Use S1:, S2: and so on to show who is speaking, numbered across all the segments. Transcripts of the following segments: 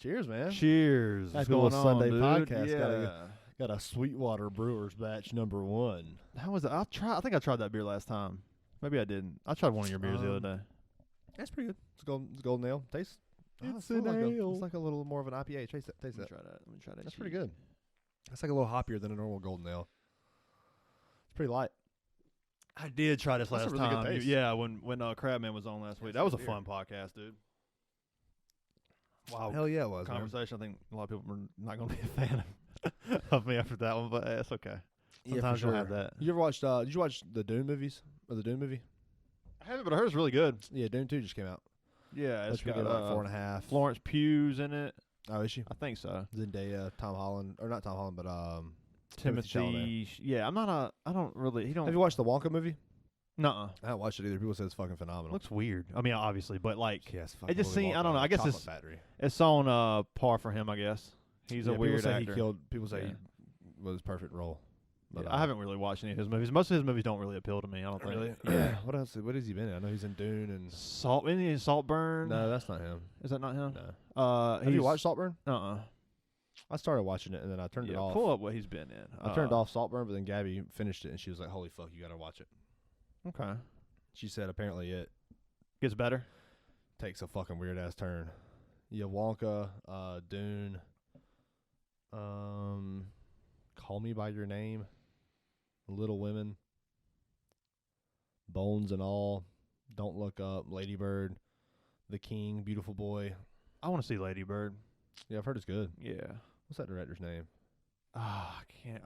S1: Cheers, man.
S2: Cheers.
S1: Happy
S2: What's
S1: little
S2: going on,
S1: Sunday
S2: dude?
S1: podcast.
S2: Yeah.
S1: Got a Sweetwater Brewers batch number 1.
S2: How was it? I think I tried that beer last time. Maybe I didn't. I tried one of your beers the other day.
S1: That's pretty good. It's golden ale. Tastes.
S2: It's an ale.
S1: It's like a little more of an IPA. Taste that.
S2: Let me try that.
S1: That's pretty good. It's like a little hoppier than a normal golden ale. It's pretty light.
S2: I did try this
S1: That's a
S2: last
S1: really good
S2: time.
S1: taste.
S2: Yeah, when Crabman was on last week. That was a fun podcast, dude. Wow.
S1: Hell yeah, it was.
S2: Conversation. I think a lot of people were not going to be a fan of me after that one, but it's okay. Sometimes you'll have that.
S1: You ever watched? Did you watch the Dune movies or the Dune movie?
S2: I haven't, but I heard it's really good.
S1: Yeah, Dune 2 just came out.
S2: Yeah, it's
S1: That's
S2: got
S1: like 4.5.
S2: Florence Pugh's in it.
S1: Oh, is she?
S2: I think so.
S1: Zendaya, Tom Holland, or not Tom Holland, but
S2: Timothy.
S1: Chalamet.
S2: Yeah, I don't really. He don't.
S1: Have you watched the Wonka movie?
S2: Nuh-uh.
S1: I haven't watched it either. People say it's fucking phenomenal.
S2: Looks weird. I mean, obviously, but like,
S1: Yes,
S2: it just seems. I don't know. I guess it's on par for him. I guess he's a weird actor.
S1: People say he was his perfect role. But
S2: I haven't really watched any of his movies. Most of his movies don't really appeal to me. I don't think.
S1: Really?
S2: Yeah.
S1: What else? What has he been in? I know he's in Dune and
S2: Saltburn.
S1: No, that's not him.
S2: Is that not him?
S1: No. Have you watched Saltburn?
S2: I
S1: started watching it and then I turned it off.
S2: Pull up what he's been in.
S1: I turned off Saltburn, but then Gabby finished it and she was like, "Holy fuck, you gotta watch it."
S2: Okay.
S1: She said apparently it
S2: Gets better.
S1: takes a fucking weird ass turn. Yeah, Wonka, Dune, Call Me by Your Name, Little Women, Bones and All, Don't Look Up, Lady Bird, The King, Beautiful Boy.
S2: I want to see Lady Bird.
S1: Yeah, I've heard it's good.
S2: Yeah.
S1: What's that director's name?
S2: I can't.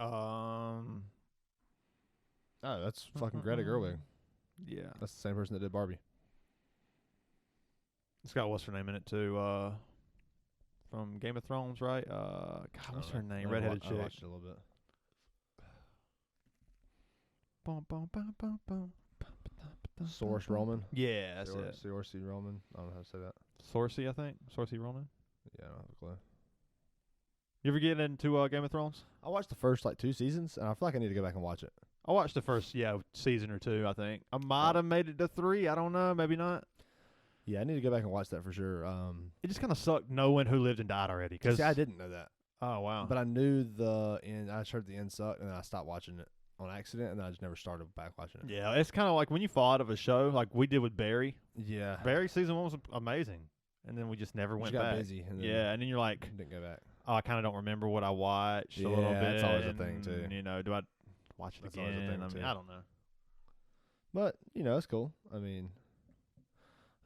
S1: Oh, that's fucking Greta Gerwig.
S2: Yeah.
S1: That's the same person that did Barbie.
S2: It's got what's her name in it too. From Game of Thrones, right? God, what's her name? Redheaded chick.
S1: I watched it a little bit. Saoirse Ronan.
S2: Yeah, that's it.
S1: Saoirse Ronan. I don't know how to say that.
S2: Saoirse, I think. Saoirse Ronan.
S1: Yeah, I don't have a clue.
S2: You ever get into Game of Thrones?
S1: I watched the first 2 seasons, and I feel like I need to go back and watch it.
S2: I watched the first season or 2. I think I might have made it to 3. I don't know. Maybe not.
S1: Yeah, I need to go back and watch that for sure.
S2: It just kind of sucked knowing who lived and died already.
S1: See, I didn't know that.
S2: Oh wow!
S1: But I knew the end. I heard the end sucked, and then I stopped watching it on accident, and then I just never started back watching it.
S2: Yeah, it's kind of like when you fall out of a show, like we did with Barry.
S1: Yeah,
S2: Barry season 1 was amazing, and then we just never went back.
S1: Busy. And then
S2: and then you're like,
S1: didn't go back.
S2: Oh, I kind of don't remember what I watched a little bit.
S1: That's always a thing too.
S2: You know, do I watch it again?
S1: Always a thing
S2: I mean,
S1: too.
S2: I don't know.
S1: But it's cool. I mean,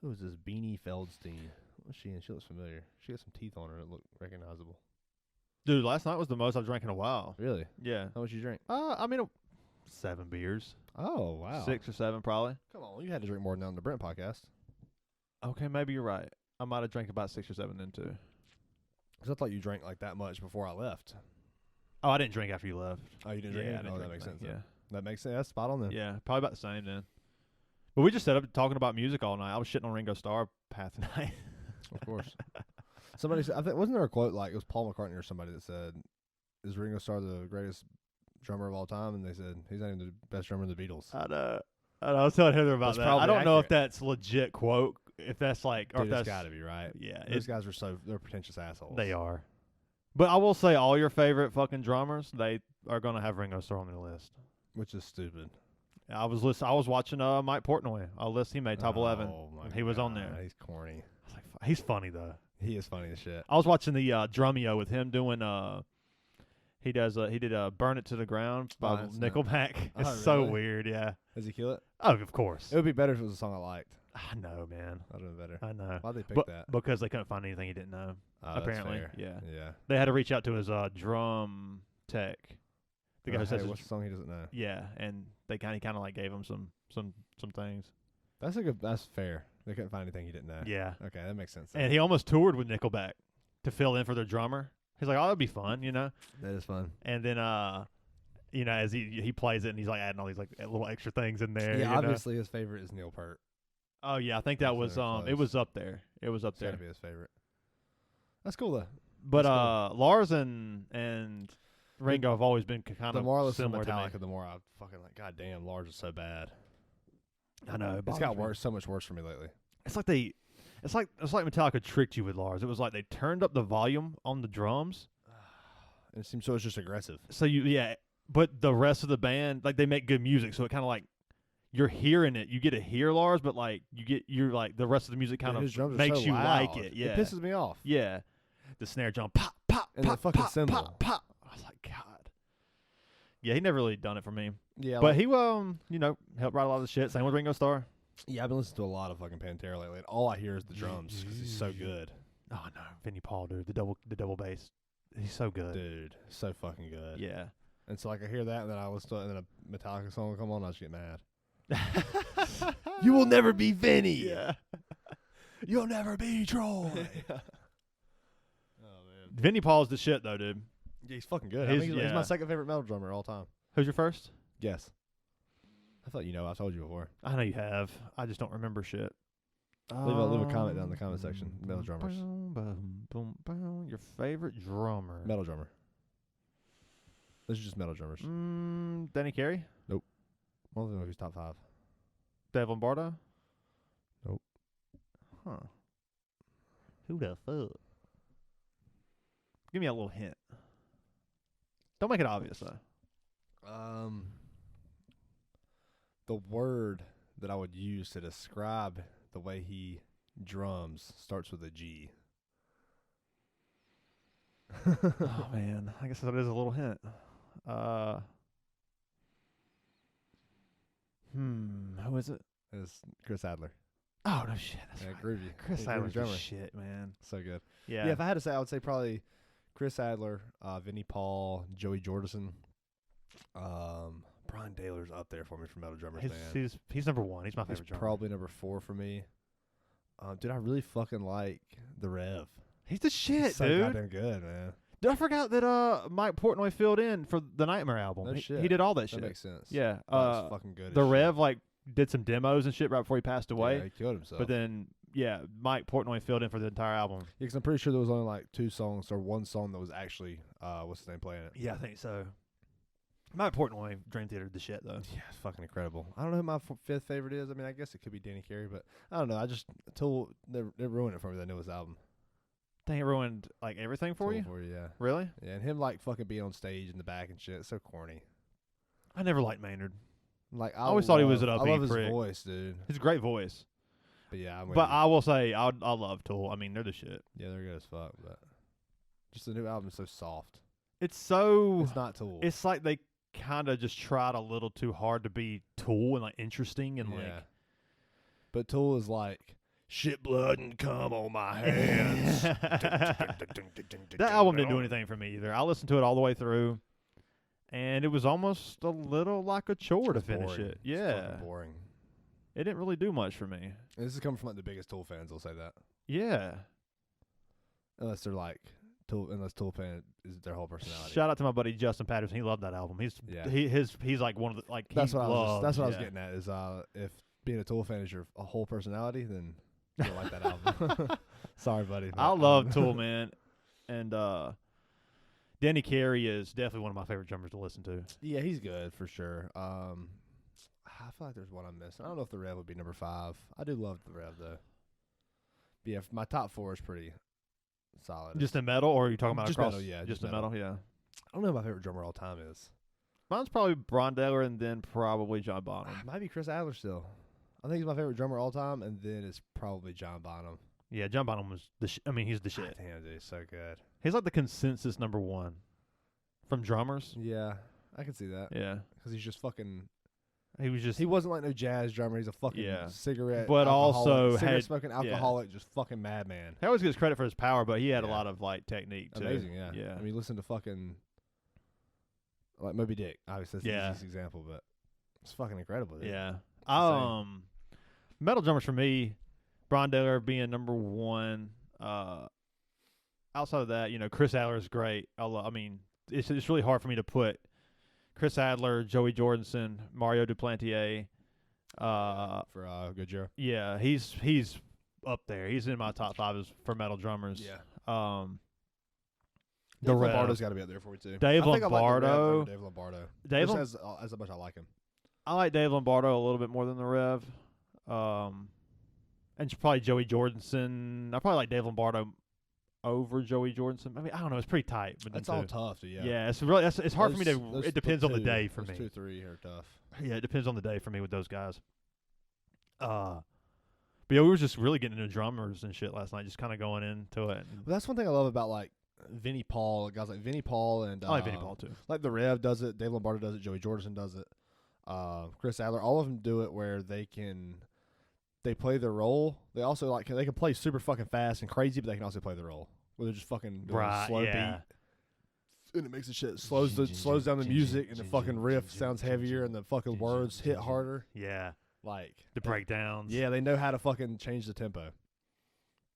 S1: who is this Beanie Feldstein? What's she in? She looks familiar. She got some teeth on her that look recognizable.
S2: Dude, last night was the most I've drank in a while.
S1: Really?
S2: Yeah.
S1: How much you drink?
S2: I mean, 7 beers.
S1: Oh, wow.
S2: 6 or 7 probably.
S1: Come on, you had to drink more than that on the Brent podcast.
S2: Okay, maybe you're right. I might have drank about 6 or 7 then too.
S1: Because I thought you drank like that much before I left.
S2: Oh, I didn't drink after you left.
S1: Oh, you didn't drink?
S2: Yeah,
S1: that makes sense.
S2: Yeah.
S1: That makes sense. That's spot on then.
S2: Yeah, probably about the same then. But we just set up talking about music all night. I was shitting on Ringo Starr half the night.
S1: Of course. Somebody said, wasn't there a quote like it was Paul McCartney or somebody that said, "Is Ringo Starr the greatest drummer of all time?" And they said he's not even the best drummer in the Beatles.
S2: I know. I was telling Heather about
S1: That's
S2: that. I don't
S1: probably
S2: know if
S1: accurate.
S2: that's legit quote. If that's like, or
S1: Dude,
S2: if that's
S1: it's got to be right.
S2: Yeah,
S1: Those guys are they're pretentious assholes.
S2: They are. But I will say, all your favorite fucking drummers, they are gonna have Ringo Starr on their list.
S1: Which is stupid.
S2: I was watching Mike Portnoy, a list he made top 11.
S1: Oh my
S2: He was on there.
S1: He's corny.
S2: I was like, he's funny though.
S1: He is funny as shit.
S2: I was watching the Drumeo with him doing he did Burn It to the Ground by Nickelback. It's so
S1: really?
S2: weird, yeah.
S1: Does he kill it?
S2: Oh, of course.
S1: It would be better if it was a song I liked.
S2: I know, man.
S1: That would have been better.
S2: I know.
S1: Why'd they pick that?
S2: Because they couldn't find anything he didn't know.
S1: Oh,
S2: apparently,
S1: that's fair. Yeah.
S2: They had to reach out to his drum tech. The guy who says
S1: what's the song he doesn't know?
S2: Yeah, and they kind of like gave him some things.
S1: That's fair. They couldn't find anything he didn't know.
S2: Yeah.
S1: Okay, that makes sense.
S2: And he almost toured with Nickelback to fill in for their drummer. He's like, "Oh, that'd be fun," you know.
S1: That is fun.
S2: And then as he plays it and he's like adding all these like little extra things in there.
S1: Yeah, obviously his favorite is Neil Peart.
S2: Oh yeah, I think that was it was up there. It was up there.
S1: Gotta be his favorite. That's cool though.
S2: But Lars and Ringo have always been kind
S1: the
S2: of
S1: more I listen to
S2: similar to me.
S1: Metallica, the more I fucking like. God damn, Lars is so bad.
S2: I know
S1: It's got worse, so much worse for me lately.
S2: It's like they It's like Metallica tricked you with Lars. It was like they turned up the volume on the drums.
S1: And it seems so it's just aggressive.
S2: So but the rest of the band, like, they make good music, so it kind of like you're hearing it. You get to hear Lars, but like you're like the rest of the music kind of makes you like it. Yeah,
S1: it pisses me off.
S2: Yeah, the snare drum, pop, pop,
S1: and
S2: pop,
S1: the fucking
S2: pop,
S1: cymbal.
S2: pop, pop. I was like, God. Yeah, he never really done it for me.
S1: Yeah,
S2: but he helped write a lot of the shit. Same with Ringo Starr.
S1: Yeah, I've been listening to a lot of fucking Pantera lately, and all I hear is the drums because he's so good.
S2: Oh no, Vinnie Paul, dude, the double bass, he's so good,
S1: dude, so fucking good.
S2: Yeah,
S1: and so like I hear that, and then I listen to it, and then a Metallica song will come on, and I just get mad. You will never be Vinny.
S2: Yeah,
S1: you'll never be Troy.
S2: Oh man, Vinnie Paul's the shit though, dude.
S1: Yeah, he's fucking good. He's my second favorite metal drummer of all time.
S2: Who's your first?
S1: Yes. I thought I've told you before.
S2: I know you have. I just don't remember shit.
S1: Leave a comment down in the comment section. Metal drummers.
S2: Your favorite drummer?
S1: Metal drummer. Those are just metal drummers.
S2: Danny Carey?
S1: Nope. I don't know if he's top 5.
S2: Dave Lombardo?
S1: Nope.
S2: Huh. Who the fuck? Give me a little hint. Don't make it obvious though.
S1: The word that I would use to describe the way he drums starts with a G.
S2: Oh man, I guess that is a little hint. Who is it?
S1: It's Chris Adler.
S2: Oh no shit, that's
S1: yeah,
S2: right.
S1: groovy.
S2: Chris Adler's the shit, man.
S1: So good.
S2: Yeah.
S1: Yeah, if I had to say, I would say probably Chris Adler, Vinnie Paul, Joey Jordison. Brian Dahler's up there for me for metal drummers, man.
S2: He's number 1. He's my favorite drummer.
S1: Probably number 4 for me. Dude, I really fucking like the Rev.
S2: He's the shit,
S1: He's so
S2: dude.
S1: goddamn good, man.
S2: Dude, I forgot that Mike Portnoy filled in for the Nightmare album.
S1: No shit.
S2: He did all that shit.
S1: That makes sense.
S2: Yeah.
S1: That's fucking good.
S2: The Rev did some demos and shit right before he passed away.
S1: Yeah, he killed himself.
S2: But then Mike Portnoy filled in for the entire album.
S1: Yeah, because I'm pretty sure there was only like 2 songs or 1 song that was actually what's his name playing it.
S2: Yeah, I think so. Mike Portnoy, Dream Theater, the shit though.
S1: Yeah, it's fucking incredible. I don't know who my 5th favorite is. I mean, I guess it could be Danny Carey, but I don't know. I just Tool they ruined it for me. That newest album.
S2: Dang, it ruined like everything for you.
S1: Yeah.
S2: Really?
S1: Yeah, and him like fucking being on stage in the back and shit. It's so corny.
S2: I never liked Maynard.
S1: Like I
S2: always thought he was an upbeat
S1: I love his
S2: prick.
S1: voice, dude.
S2: He's a great voice.
S1: But yeah,
S2: I will say I love Tool. I mean, they're the shit.
S1: Yeah, they're good as fuck. But just the new album is so soft.
S2: It's
S1: not Tool.
S2: It's like they kind of just tried a little too hard to be Tool and like interesting and like.
S1: But Tool is like shit, blood, and cum on my hands.
S2: That album didn't do anything for me either. I listened to it all the way through, and it was almost a little like a chore to finish it. Yeah,
S1: it's boring.
S2: It didn't really do much for me.
S1: And this is coming from like the biggest Tool fans. They'll say that.
S2: Yeah.
S1: Unless they're like Tool fan is their whole personality.
S2: Shout out to my buddy Justin Patterson. He loved that album. He's like one of the like.
S1: That's what I was getting at. Is if being a Tool fan is your whole personality, then you'll like that album. Sorry, buddy.
S2: I love Tool, man, and Danny Carey is definitely one of my favorite drummers to listen to.
S1: Yeah, he's good for sure. I feel like there's one I'm missing. I don't know if the Rev would be number 5. I do love the Rev though. But yeah, my top 4 is pretty solid.
S2: Just in metal, or are you talking about
S1: just
S2: across?
S1: Metal, yeah,
S2: just in metal, yeah.
S1: I don't know who my favorite drummer of all time is.
S2: Mine's probably Brian Dahler, and then probably John Bonham.
S1: Might be Chris Adler still. I think he's my favorite drummer of all time, and then it's probably John Bonham.
S2: Yeah, John Bonham was he's the shit.
S1: Damn, dude, he's so good.
S2: He's like the consensus number 1 from drummers.
S1: Yeah, I can see that.
S2: Yeah,
S1: because he's just fucking.
S2: He
S1: wasn't like no jazz drummer. He's a fucking cigarette,
S2: but also
S1: cigarette smoking alcoholic, just fucking madman.
S2: He always gets credit for his power, but he had a lot of like technique too.
S1: Amazing, yeah. I mean, listen to fucking like Moby Dick. Obviously, that's the easiest example, but it's fucking incredible. Dude.
S2: Yeah. Metal drummers for me, Brian Dahler being number 1. Outside of that, Chris Adler is great. I mean, it's really hard for me to put Chris Adler, Joey Jordison, Mario Duplantier.
S1: For Gojira.
S2: Yeah, he's up there. He's in my top 5 for metal drummers.
S1: Yeah.
S2: Dave
S1: Lombardo's got to be up there for me too.
S2: Dave Lombardo.
S1: Dave Lombardo. As much I like him.
S2: I like Dave Lombardo a little bit more than the Rev. and probably Joey Jordison. I probably like Dave Lombardo over Joey Jordison. I mean, I don't know. It's pretty tight. But
S1: that's all tough. Yeah.
S2: Yeah. It's really it's hard for me to. It depends on the day for me.
S1: 2, 3 are tough.
S2: Yeah, it depends on the day for me with those guys. But yeah, we were just really getting into drummers and shit last night, just kind of going into it.
S1: Well, that's one thing I love about like Vinnie Paul, guys like Vinnie Paul and
S2: I like Vinnie Paul too.
S1: Like the Rev does it, Dave Lombardo does it, Joey Jordison does it, Chris Adler, all of them do it where they play their role. They also they can play super fucking fast and crazy, but they can also play the role where they're just fucking doing a slow beat, and it makes the shit slows down the music, and the fucking riff sounds heavier, and the fucking words hit harder.
S2: Yeah,
S1: like
S2: the breakdowns.
S1: Yeah, they know how to fucking change the tempo.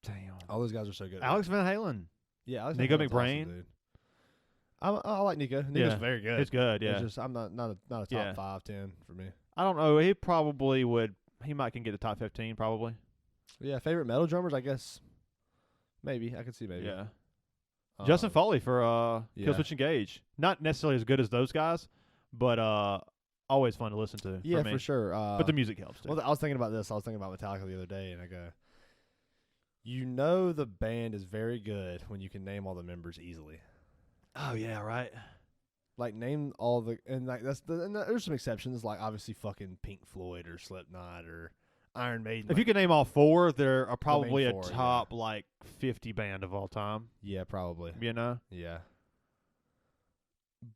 S2: Damn,
S1: all those guys are so good.
S2: Alex Van Halen.
S1: Yeah, Alex
S2: Nico
S1: Van Halen's
S2: McBrain.
S1: Awesome, I like Nico. Nico's very good.
S2: It's good. Yeah,
S1: it's just I'm not a top 5, 10 for me.
S2: I don't know. He probably would. He might can get the top 15 probably.
S1: Yeah, favorite metal drummers, I guess. Maybe I could see maybe.
S2: Yeah. Justin Foley for Killswitch Engage. Not necessarily as good as those guys, but always fun to listen to.
S1: Yeah, for sure.
S2: But the music helps too.
S1: Well, I was thinking about this. I was thinking about Metallica the other day, and I go, the band is very good when you can name all the members easily.
S2: Oh yeah, right.
S1: Like name all the and like and there's some exceptions, like obviously fucking Pink Floyd or Slipknot or Iron Maiden.
S2: If you can name all 4, there are probably a top like 50 band of all time.
S1: Yeah, probably.
S2: You know?
S1: Yeah.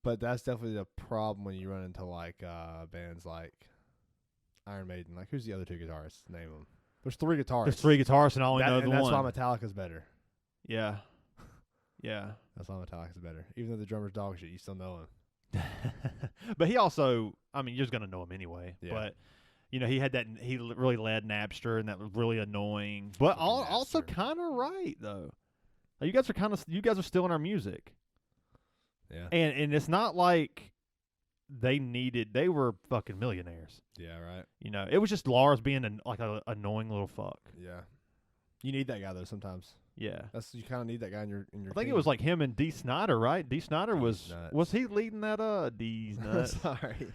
S1: But that's definitely the problem when you run into like bands like Iron Maiden. Like who's the other 2 guitarists? Name them. There's 3 guitarists.
S2: There's 3 guitarists, and I only know the
S1: one.
S2: That's
S1: why Metallica's better.
S2: Yeah. Yeah.
S1: That's why Metallica's better. Even though the drummer's dog shit, you still know him.
S2: But he also, I mean, you're just gonna know him anyway. Yeah. But he had that. He really led Napster, and that was really annoying. But also kind of right though. Like, you guys are still in our music.
S1: Yeah.
S2: And it's not like they were fucking millionaires.
S1: Yeah. Right.
S2: It was just Lars being an annoying little fuck.
S1: Yeah. You need that guy though sometimes.
S2: Yeah,
S1: you kind of need that guy in your.
S2: I think it was like him and Dee Snider, right? Dee Snider was he leading that? Dee's nuts.
S1: Sorry.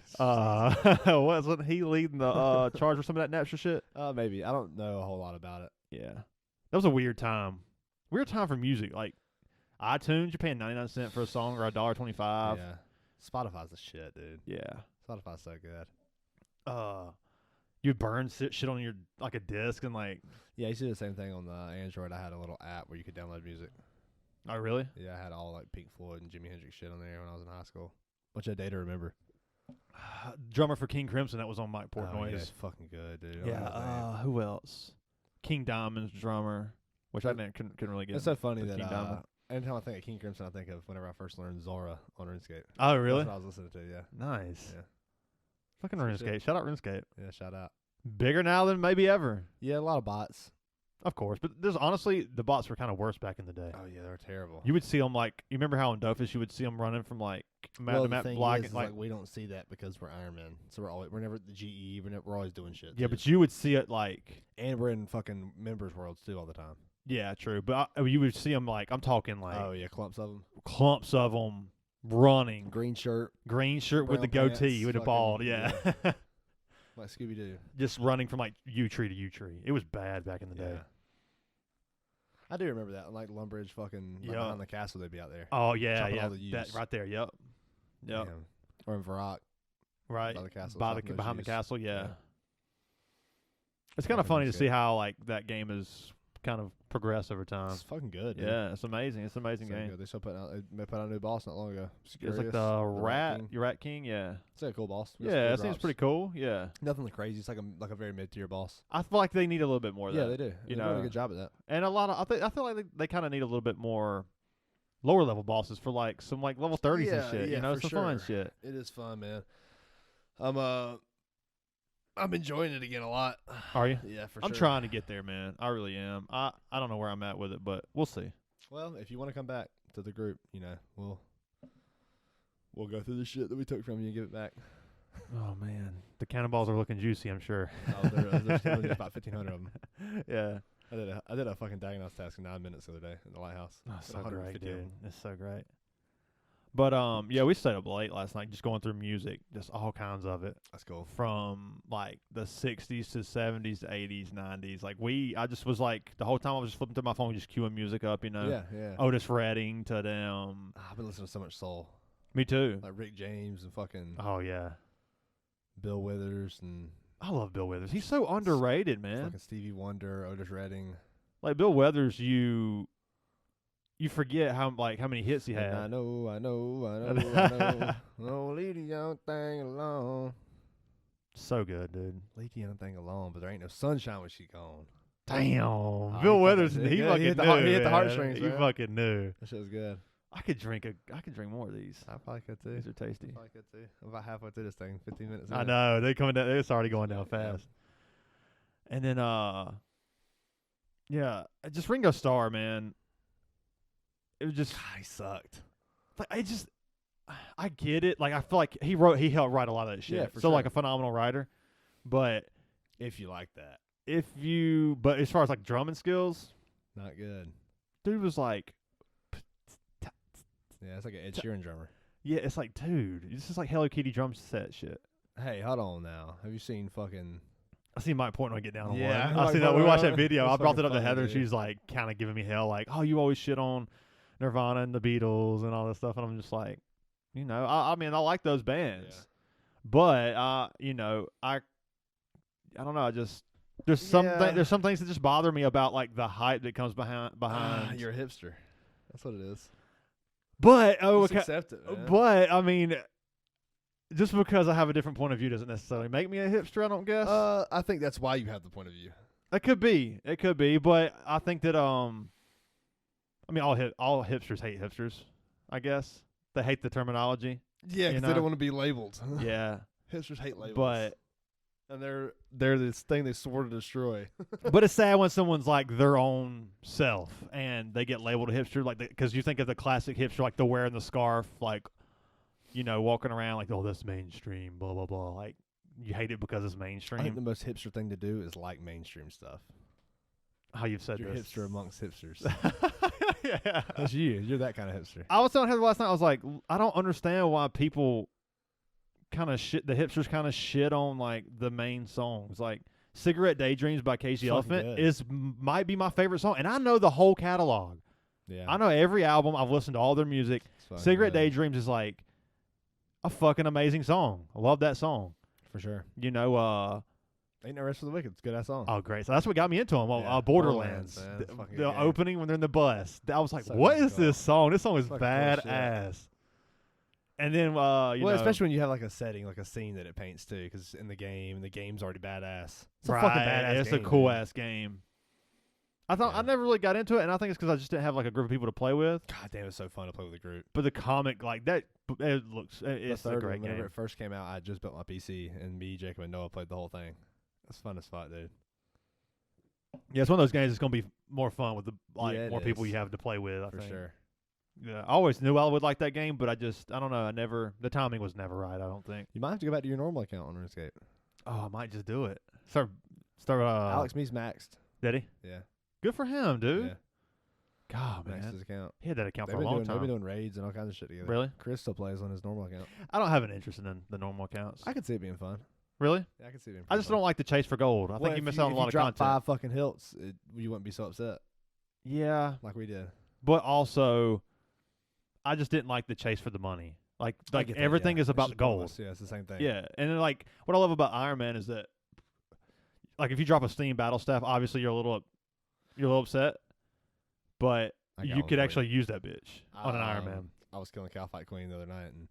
S2: Wasn't he leading the charge for some of that Napster shit?
S1: Maybe I don't know a whole lot about it.
S2: Yeah, that was a weird time. Weird time for music. Like iTunes, you're paying 99 cents for a song or $1.25.
S1: Yeah, Spotify's the shit, dude.
S2: Yeah,
S1: Spotify's so good.
S2: You burn shit on your like a disc and like.
S1: Yeah, you see the same thing on the Android. I had a little app where you could download music.
S2: Oh, really?
S1: Yeah, I had all like Pink Floyd and Jimi Hendrix shit on there when I was in high school. Bunch of day to remember.
S2: Drummer for King Crimson, that was on Mike Portnoy.
S1: Yeah, it's fucking good, dude.
S2: Yeah. Who else? King Diamond's drummer, which I couldn't really get.
S1: It's so funny that anytime I think of King Crimson, I think of whenever I first learned Zora on RuneScape.
S2: Oh, really?
S1: That's what I was listening to. Yeah.
S2: Nice.
S1: Yeah.
S2: Fucking RuneScape. Shout out RuneScape.
S1: Yeah, shout out.
S2: Bigger now than maybe ever.
S1: Yeah, a lot of bots.
S2: Of course, but there's honestly the bots were kind of worse back in the day.
S1: Oh yeah, they were terrible.
S2: You would see them like you remember how in Dofus you would see them running from like map to map blocking.
S1: Like we don't see that because we're Iron Man, so we're never the GE. We're always doing shit.
S2: Yeah, but you would see it like,
S1: and we're in fucking members worlds too all the time.
S2: Yeah, true. But you would see them like I'm talking like
S1: clumps of
S2: them running.
S1: Green shirt
S2: with the goatee with the bald. Yeah.
S1: Like Scooby Doo.
S2: Just running from like U tree to U tree. It was bad back in the day.
S1: I do remember that. Like Lumbridge fucking behind the castle, they'd be out there.
S2: Oh, yeah, yeah. That right there, yep. Yep.
S1: Or in Varrock.
S2: Right.
S1: By the castle.
S2: Behind the castle, yeah. It's kind of funny to see how like that game is kind of progressed over time.
S1: It's fucking good, dude.
S2: Yeah, it's amazing. It's an amazing game.
S1: Good. They put out a new boss not long ago.
S2: It's like the Rat King, yeah.
S1: It's like a cool boss.
S2: Yeah, it seems pretty cool. Yeah.
S1: Nothing crazy. It's like a very mid-tier boss.
S2: I feel like they need a little bit more of that.
S1: Yeah, they do. They do a good job at that.
S2: And I feel like they kind of need a little bit more lower level bosses for like some like level 30s and shit.
S1: Yeah,
S2: some fun shit.
S1: It is fun, man. I'm enjoying it again a lot.
S2: Are you?
S1: Yeah, for sure.
S2: I'm trying to get there, man. I really am. I don't know where I'm at with it, but we'll see.
S1: Well, if you want to come back to the group, we'll go through the shit that we took from you and give it back.
S2: Oh man, the cannonballs are looking juicy. I'm sure.
S1: There's about 1,500 of them.
S2: Yeah.
S1: I did a fucking diagnostic task in 9 minutes the other day in the lighthouse.
S2: Oh, so great, dude. It's so great. But yeah, we stayed up late last night just going through music, just all kinds of it.
S1: That's cool.
S2: From like the 60s to 70s to 80s, 90s. Like I just was like the whole time I was just flipping through my phone, just queuing music up, you know.
S1: Yeah.
S2: Otis Redding to them.
S1: I've been listening to so much soul.
S2: Me too.
S1: Like Rick James and fucking
S2: Oh yeah.
S1: Bill Withers and
S2: I love Bill Withers. He's so underrated, man.
S1: fucking Stevie Wonder, Otis Redding.
S2: Like Bill Withers, you forget how many hits he had.
S1: I know. Oh, leave the young thing alone.
S2: So good, dude.
S1: Leave the young thing alone, but there ain't no sunshine when she gone.
S2: Damn, Bill Withers, he fucking
S1: hit
S2: knew.
S1: the heartstrings.
S2: He fucking knew.
S1: That shit was good.
S2: I could drink more of these.
S1: I probably could too.
S2: These are tasty.
S1: I probably could too. I'm about halfway through this thing. 15 minutes.
S2: I
S1: in.
S2: know they coming down. It's already going down
S1: Yeah.
S2: fast. And then yeah, just Ringo Starr, man. It was just
S1: God, he sucked.
S2: like I get it. Like I feel like he helped write a lot of that shit.
S1: Yeah, for
S2: so like
S1: sure.
S2: a phenomenal writer. But
S1: If you like that,
S2: but as far as like drumming skills,
S1: not good.
S2: dude was like,
S1: Yeah, it's like an Ed Sheeran drummer.
S2: yeah, it's like, dude, this is like Hello Kitty drum set shit.
S1: Hey, hold on now. Have you seen fucking?
S2: I see Mike Portnoy get down on
S1: Yeah,
S2: one. I
S1: Mike
S2: see that. We
S1: Portnoy,
S2: watched that video. I
S1: that's
S2: brought it up to
S1: fucking
S2: Heather, and
S1: funny,
S2: she's like kind of giving me hell, like, oh, you always shit on Nirvana and the Beatles and all this stuff. And I'm just like, you know, I mean, I like those bands.
S1: Yeah.
S2: But, you know, I don't know. There's some things that just bother me about like the hype that comes behind.
S1: You're a hipster. That's what it is.
S2: But
S1: Just accept it, man.
S2: but I mean, just because I have a different point of view doesn't necessarily make me a hipster. I don't guess.
S1: I think that's why you have the point of view.
S2: It could be. But I think that I mean, all hipsters hate hipsters. I guess they hate the terminology.
S1: Yeah, because they don't want to be labeled.
S2: Yeah,
S1: Hipsters hate labels.
S2: but
S1: and they're this thing they swore to destroy.
S2: but it's sad when someone's like their own self and they get labeled a hipster, like because you think of the classic hipster, like the wearing the scarf, like, you know, walking around like, oh, that's mainstream, blah blah blah. Like you hate it because it's
S1: I think
S2: mainstream.
S1: the most hipster thing to do is like mainstream stuff.
S2: How you've said
S1: You're
S2: this.
S1: hipster amongst hipsters.
S2: Yeah.
S1: That's you. You're that kind of hipster.
S2: I was telling Heather last night, I was like, I don't understand why people kind of shit, the hipsters kind of shit on like the main songs. Like Cigarette Daydreams by Casey
S1: Fucking
S2: Elephant
S1: good.
S2: might be my favorite song. And I know the whole catalog.
S1: Yeah.
S2: I know every album. I've listened to all their music.
S1: It's fucking
S2: Cigarette
S1: good.
S2: Daydreams is like a fucking amazing song. I love that song.
S1: For sure.
S2: You know,
S1: Ain't No Rest for the Wicked. It's a good ass song.
S2: oh great. So that's what got me into them.
S1: Yeah,
S2: Borderlands.
S1: Borderlands, man.
S2: The,
S1: It's fucking
S2: the
S1: good.
S2: opening when they're in the bus. I was like,
S1: So
S2: what
S1: fucking
S2: is this song? This song is
S1: Fucking cool shit.
S2: badass. And then, you know,
S1: especially when you have like a setting, like a scene that it paints too, because in the game, the game's already badass. It's a
S2: right,
S1: fucking badass
S2: it's
S1: game,
S2: a cool
S1: dude.
S2: ass game. I thought
S1: Yeah.
S2: I never really got into it, and I think it's because I just didn't have like a group of people to play with.
S1: God damn, it's so fun to play with a group.
S2: But the comic, like that, it's
S1: The
S2: a
S1: third
S2: great
S1: one, whenever
S2: game.
S1: it first came out, I just built my PC, and me, Jacob, and Noah played the whole thing. It's fun as fuck, dude.
S2: Yeah, it's one of those games that's gonna be more fun with the
S1: Yeah, it
S2: more people
S1: is.
S2: you have to play with. I
S1: For
S2: think.
S1: sure.
S2: Yeah, I always knew I would like that game, but I don't know. The timing was never right. I don't think.
S1: You might have to go back to your normal account on RuneScape.
S2: Oh, I might just do it. Start.
S1: Alex Me's maxed.
S2: Did he?
S1: Yeah.
S2: Good for him, dude.
S1: Yeah.
S2: God,
S1: Maxed
S2: man,
S1: his account.
S2: he had that account
S1: They've
S2: for a
S1: been,
S2: long
S1: doing, they've been
S2: time.
S1: doing raids and all kinds of shit together.
S2: Really?
S1: Chris still plays on his normal account.
S2: I don't have an interest in the normal accounts.
S1: I could see it being fun.
S2: Really?
S1: Yeah, I could see it being
S2: I just don't like the chase for gold. I think you miss out on a lot of content.
S1: 5 fucking hilts, you wouldn't be so upset
S2: Yeah,
S1: like we did.
S2: but also, I just didn't like the chase for the money. Like
S1: I get that,
S2: everything
S1: yeah.
S2: is
S1: It's
S2: about the
S1: just
S2: gold.
S1: pointless. Yeah, it's the same thing.
S2: Yeah, and then like what I love about Iron Man is that, like, if you drop a Steam battle staff, obviously you're a little upset, but
S1: I got
S2: you
S1: one
S2: could
S1: for
S2: actually use that bitch on an Iron
S1: Um,
S2: Man.
S1: I was killing Cow Fight Queen the other night, and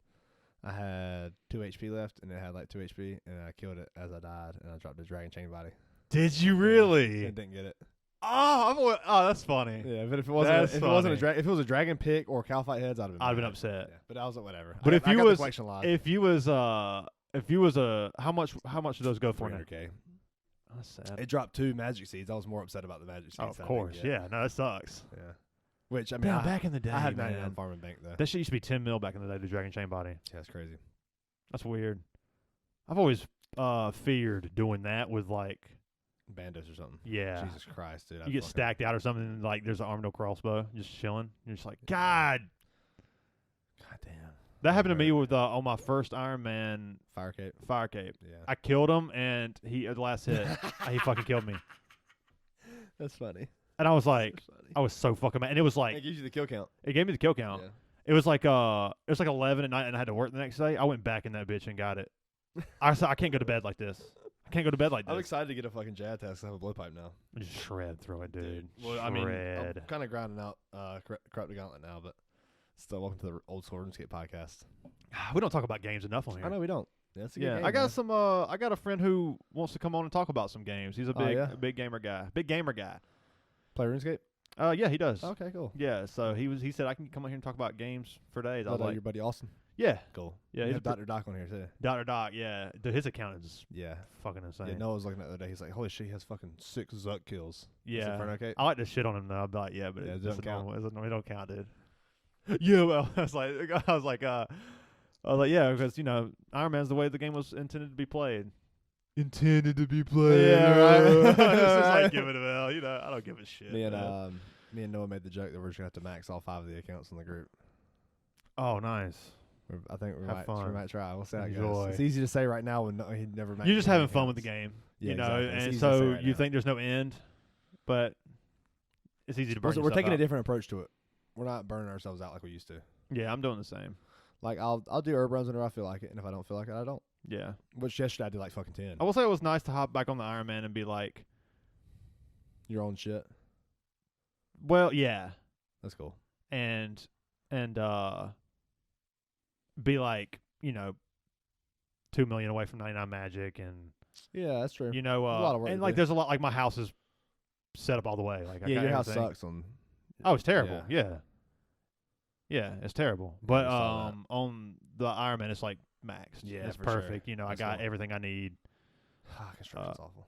S1: I had 2 HP left, and it had like 2 HP, and I killed it as I died, and I dropped a dragon chain body.
S2: Did you
S1: And
S2: really?
S1: didn't get it.
S2: Oh, that's funny.
S1: Yeah, but if it wasn't,
S2: That's funny.
S1: if it was a dragon pick or Cow Fight heads, I'd have been.
S2: I'd have been
S1: mad.
S2: upset.
S1: Yeah, but I was like, whatever.
S2: But if
S1: I
S2: you
S1: got
S2: was-
S1: the collection live,
S2: If you was how much do those go for now?
S1: 300K.
S2: That's sad.
S1: It dropped 2 magic seeds. I was more upset about the magic seeds.
S2: Oh, of
S1: than I
S2: course,
S1: didn't get.
S2: yeah. No, that sucks.
S1: Yeah. Which I mean,
S2: Damn, back in the day,
S1: I had
S2: man.
S1: 99 farming bank though.
S2: That shit used to be 10 mil back in the day. The Dragon Chain body.
S1: Yeah, that's crazy.
S2: That's weird. I've always feared doing that with like,
S1: Bandos or something.
S2: yeah,
S1: Jesus Christ, dude.
S2: you get stacked out or something. And, like there's an armadillo crossbow just chilling. You're just like, God
S1: God damn.
S2: That happened to me with on my first Iron Man
S1: Fire Cape. Yeah.
S2: I killed him, and the last hit, he fucking killed me.
S1: That's funny.
S2: And I was like, I was so fucking mad. And it was like,
S1: it gives you the kill count.
S2: It gave me the kill count.
S1: Yeah.
S2: It was like 11 at night, and I had to work the next day. I went back in that bitch and got it. I said, I can't go to bed like this. I can't go to bed like this.
S1: I'm excited to get a fucking jazz test. I have a blowpipe now.
S2: Just shred through it, dude.
S1: Well,
S2: shred.
S1: I mean, I'm kind of grinding out Corrupt the Gauntlet now, but still, welcome to the Old School RuneScape podcast.
S2: We don't talk about games enough on here.
S1: I know we don't. Yeah, that's a good game,
S2: I got
S1: man.
S2: some. I got a friend who wants to come on and talk about some games. He's a big gamer guy. Big gamer guy.
S1: Play RuneScape?
S2: Yeah, he does.
S1: Okay, cool.
S2: Yeah, so he said I can come on here and talk about games for days. I was like,
S1: your buddy Austin?
S2: Yeah.
S1: Cool.
S2: Yeah,
S1: he's
S2: he's
S1: Dr. Doc on here too.
S2: Dr. Doc, yeah. Dude, his account is
S1: Yeah.
S2: fucking insane.
S1: Yeah, Noah was looking at the other day. He's like, holy shit, he has fucking 6 Zuck kills.
S2: Yeah.
S1: Inferno Cape?
S2: I like to shit on him though. I'd be like, yeah, but it
S1: doesn't count.
S2: It don't count, dude. Yeah, well, I was like, yeah, because Iron Man's the way the game was intended to be played. Intended to be played.
S1: Yeah, right.
S2: It's just like give it a bell. I don't give a shit.
S1: Me and Noah made the joke that we're just gonna have to max all 5 of the accounts in the group.
S2: Oh, nice.
S1: I think we
S2: Have fun.
S1: might try. We'll see how it
S2: Enjoy.
S1: goes. It's easy to say right now when he never.
S2: You're just having fun with the game,
S1: Yeah,
S2: exactly.
S1: It's
S2: And
S1: easy to
S2: so
S1: say right
S2: you
S1: now.
S2: think there's no end, but it's easy to burn.
S1: We're taking
S2: out.
S1: a different approach to it. We're not burning ourselves out like we used to.
S2: Yeah, I'm doing the same.
S1: Like I'll do herb runs whenever I feel like it, and if I don't feel like it, I don't.
S2: Yeah.
S1: Which yesterday I did like fucking 10.
S2: I will say it was nice to hop back on the Iron Man and be like,
S1: Your own shit.
S2: well, yeah,
S1: That's cool.
S2: and be like, 2 million away from 99 Magic, and
S1: Yeah, that's true.
S2: a
S1: lot of work
S2: and
S1: to
S2: like
S1: do.
S2: there's a lot, like my house is set up all the way. Like I
S1: Yeah,
S2: got
S1: your house
S2: everything.
S1: sucks on.
S2: Oh, it's terrible. Yeah. Yeah, it's terrible. But
S1: I saw that.
S2: on the Iron Man, it's like maxed.
S1: Yeah,
S2: it's
S1: for sure.
S2: perfect. I
S1: That's
S2: got
S1: cool.
S2: everything I need.
S1: Construction's awful.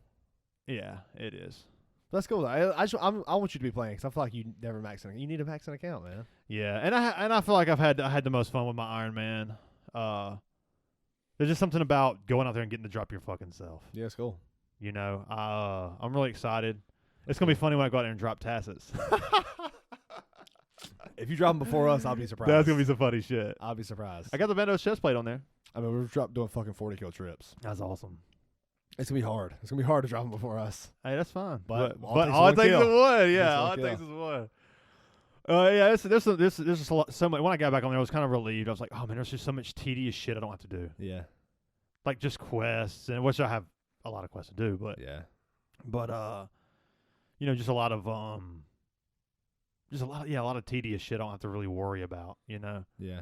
S2: Yeah, it is.
S1: That's cool. Though. I want you to be playing because I feel like you never max an. You need to max an account, man.
S2: Yeah, and I feel like I had the most fun with my Iron Man. There's just something about going out there and getting to drop your fucking self.
S1: Yeah, it's cool.
S2: I'm really excited. It's gonna be funny when I go out there and drop Tassets.
S1: If you drop them before us, I'll be surprised.
S2: That's gonna be some funny shit.
S1: I'll be surprised.
S2: I got the Vendos chest plate on there.
S1: I mean, we're doing fucking 40 kill trips.
S2: That's awesome.
S1: It's gonna be hard. It's gonna be hard to drop them before us.
S2: Hey, that's fine.
S1: But
S2: all it takes is one. Yeah, all it
S1: kill.
S2: takes is one. Yeah, there's just a lot, so much. When I got back on there, I was kind of relieved. I was like, oh man, there's just so much tedious shit I don't have to do.
S1: Yeah.
S2: Like just quests, and which I have a lot of quests to do, but
S1: Yeah.
S2: just a lot of a lot of tedious shit I don't have to really worry about.
S1: Yeah.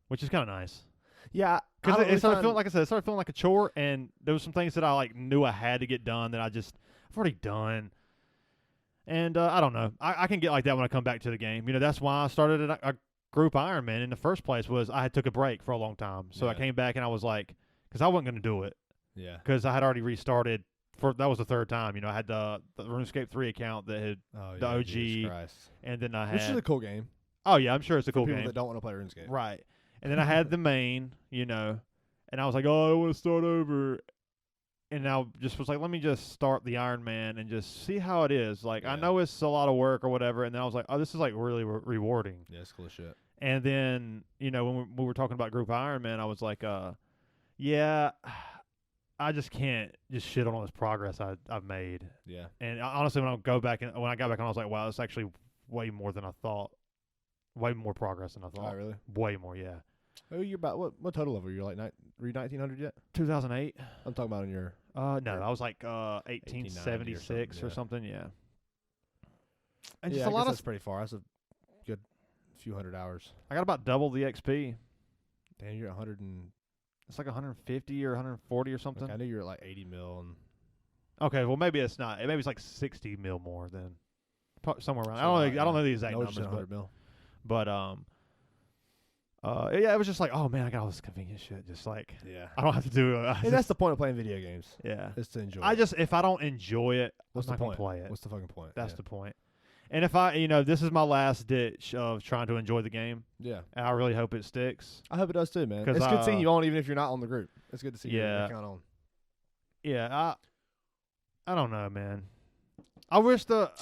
S2: Which is kind of nice.
S1: Yeah.
S2: Because it started feeling, like I said, it started feeling like a chore, and there was some things that I like knew I had to get done that I've already done. And I don't know. I can get like that when I come back to the game. That's why I started a group Iron Man in the first place. Was I had took a break for a long time, so I came back and I was like, because I wasn't going to do it.
S1: Yeah.
S2: Because I had already restarted. That was the third time. I had the RuneScape 3 account that had the OG,
S1: Jesus Christ.
S2: and then I had.
S1: Which is a cool game.
S2: Oh yeah, I'm sure it's a cool
S1: For people
S2: game.
S1: that don't want to play RuneScape.
S2: Right. And then I had the main, and I was like, oh, I don't want to start over. And I just was like, let me just start the Iron Man and just see how it is. Like, I know it's a lot of work or whatever. And then I was like, oh, this is like really rewarding.
S1: Yeah, it's cool as shit.
S2: And then, when we were talking about Group Iron Man, I was like, yeah, I just can't just shit on all this progress I've made.
S1: Yeah.
S2: And honestly, when I got back on, I was like, wow, it's actually way more than I thought. Way more progress than I thought.
S1: Oh, really?
S2: Way more, yeah.
S1: Oh, you're about what total level? You're like were you 1900 yet?
S2: 2008.
S1: I'm talking about in your.
S2: No, I was like 1876 or something. Yeah. And just
S1: I
S2: a lot
S1: guess
S2: of.
S1: that's pretty far. That's a good few hundred hours.
S2: I got about double the XP.
S1: Damn, you're 100 and.
S2: It's like 150 or 140 or something.
S1: Okay, I knew you were at like 80 mil and.
S2: Okay, well maybe it's not. Maybe it's like 60 mil more than. Somewhere around. I don't know the exact numbers,
S1: 100 mil.
S2: But yeah, it was just like, oh man, I got all this convenient shit. Just like, I don't have to do.
S1: And that's the point of playing video games.
S2: Yeah,
S1: is to enjoy.
S2: If I don't enjoy it,
S1: what's
S2: I'm
S1: the
S2: not
S1: point?
S2: Gonna play it.
S1: What's the fucking point?
S2: That's the point. And if I, this is my last ditch of trying to enjoy the game.
S1: Yeah.
S2: And I really hope it sticks.
S1: I hope it does too, man. It's good seeing you on, even if you're not on the group. It's good to see your account on.
S2: Yeah, I don't know, man. I wish that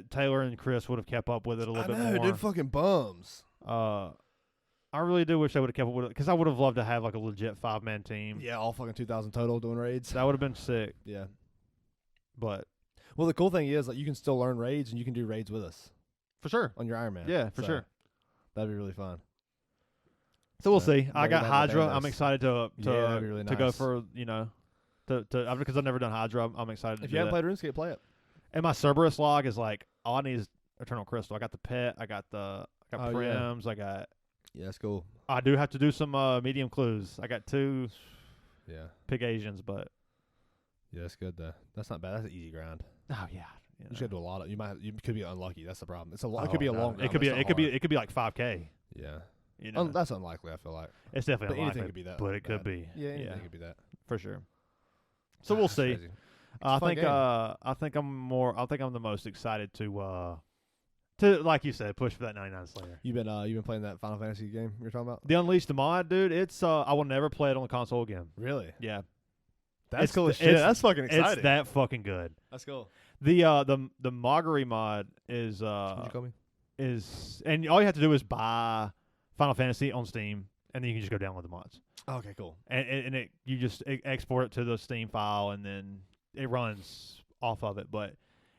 S2: Taylor and Chris would have kept up with it a little bit more.
S1: Dude, fucking bums.
S2: I really do wish they would have kept it with it because I would have loved to have like a legit 5-man team.
S1: Yeah, all fucking 2,000 total doing raids.
S2: That would have been sick.
S1: Yeah.
S2: But
S1: Well, the cool thing is like you can still learn raids and you can do raids with us
S2: for sure.
S1: on your Iron Man.
S2: Yeah, for sure.
S1: That'd be really fun.
S2: So we'll see. I
S1: maybe
S2: got
S1: that's
S2: Hydra.
S1: the
S2: I'm excited to
S1: that'd be really
S2: to go
S1: nice.
S2: for because I've never done Hydra. I'm excited to
S1: If
S2: do
S1: you haven't
S2: that.
S1: played RuneScape, play it.
S2: And my Cerberus log is like all I need is Eternal Crystal. I got the pet. I got
S1: Oh, yeah.
S2: Prims.
S1: Yeah, that's cool.
S2: I do have to do some medium clues. I got 2
S1: Yeah.
S2: pig Asians, but
S1: Yeah, that's good though. That's not bad. That's an easy grind.
S2: oh yeah.
S1: You just gotta do a lot of. You could be unlucky. That's the problem. It's a lot. It could be a long.
S2: It could be. It could be like 5K.
S1: Yeah.
S2: You know,
S1: That's unlikely. I feel like.
S2: it's definitely
S1: But
S2: unlikely,
S1: anything could be that.
S2: but it could
S1: bad.
S2: be.
S1: Yeah, anything could be that.
S2: For sure. So we'll
S1: That's
S2: see.
S1: crazy.
S2: I
S1: a fun
S2: think.
S1: game.
S2: I think I'm the most excited to like you said, push for that 99 Slayer.
S1: You've been playing that Final Fantasy game you're talking about?
S2: The Unleashed the mod, dude. It's I will never play it on the console again.
S1: Really?
S2: Yeah,
S1: That's
S2: It's
S1: cool
S2: the-
S1: as shit.
S2: it's-
S1: That's fucking exciting.
S2: it's that fucking good.
S1: That's cool.
S2: The Maugery mod is
S1: What'd you call me?
S2: and all you have to do is buy Final Fantasy on Steam, and then you can just go download the mods.
S1: Okay, cool.
S2: And you just export it to the Steam file, and then it runs off of it. But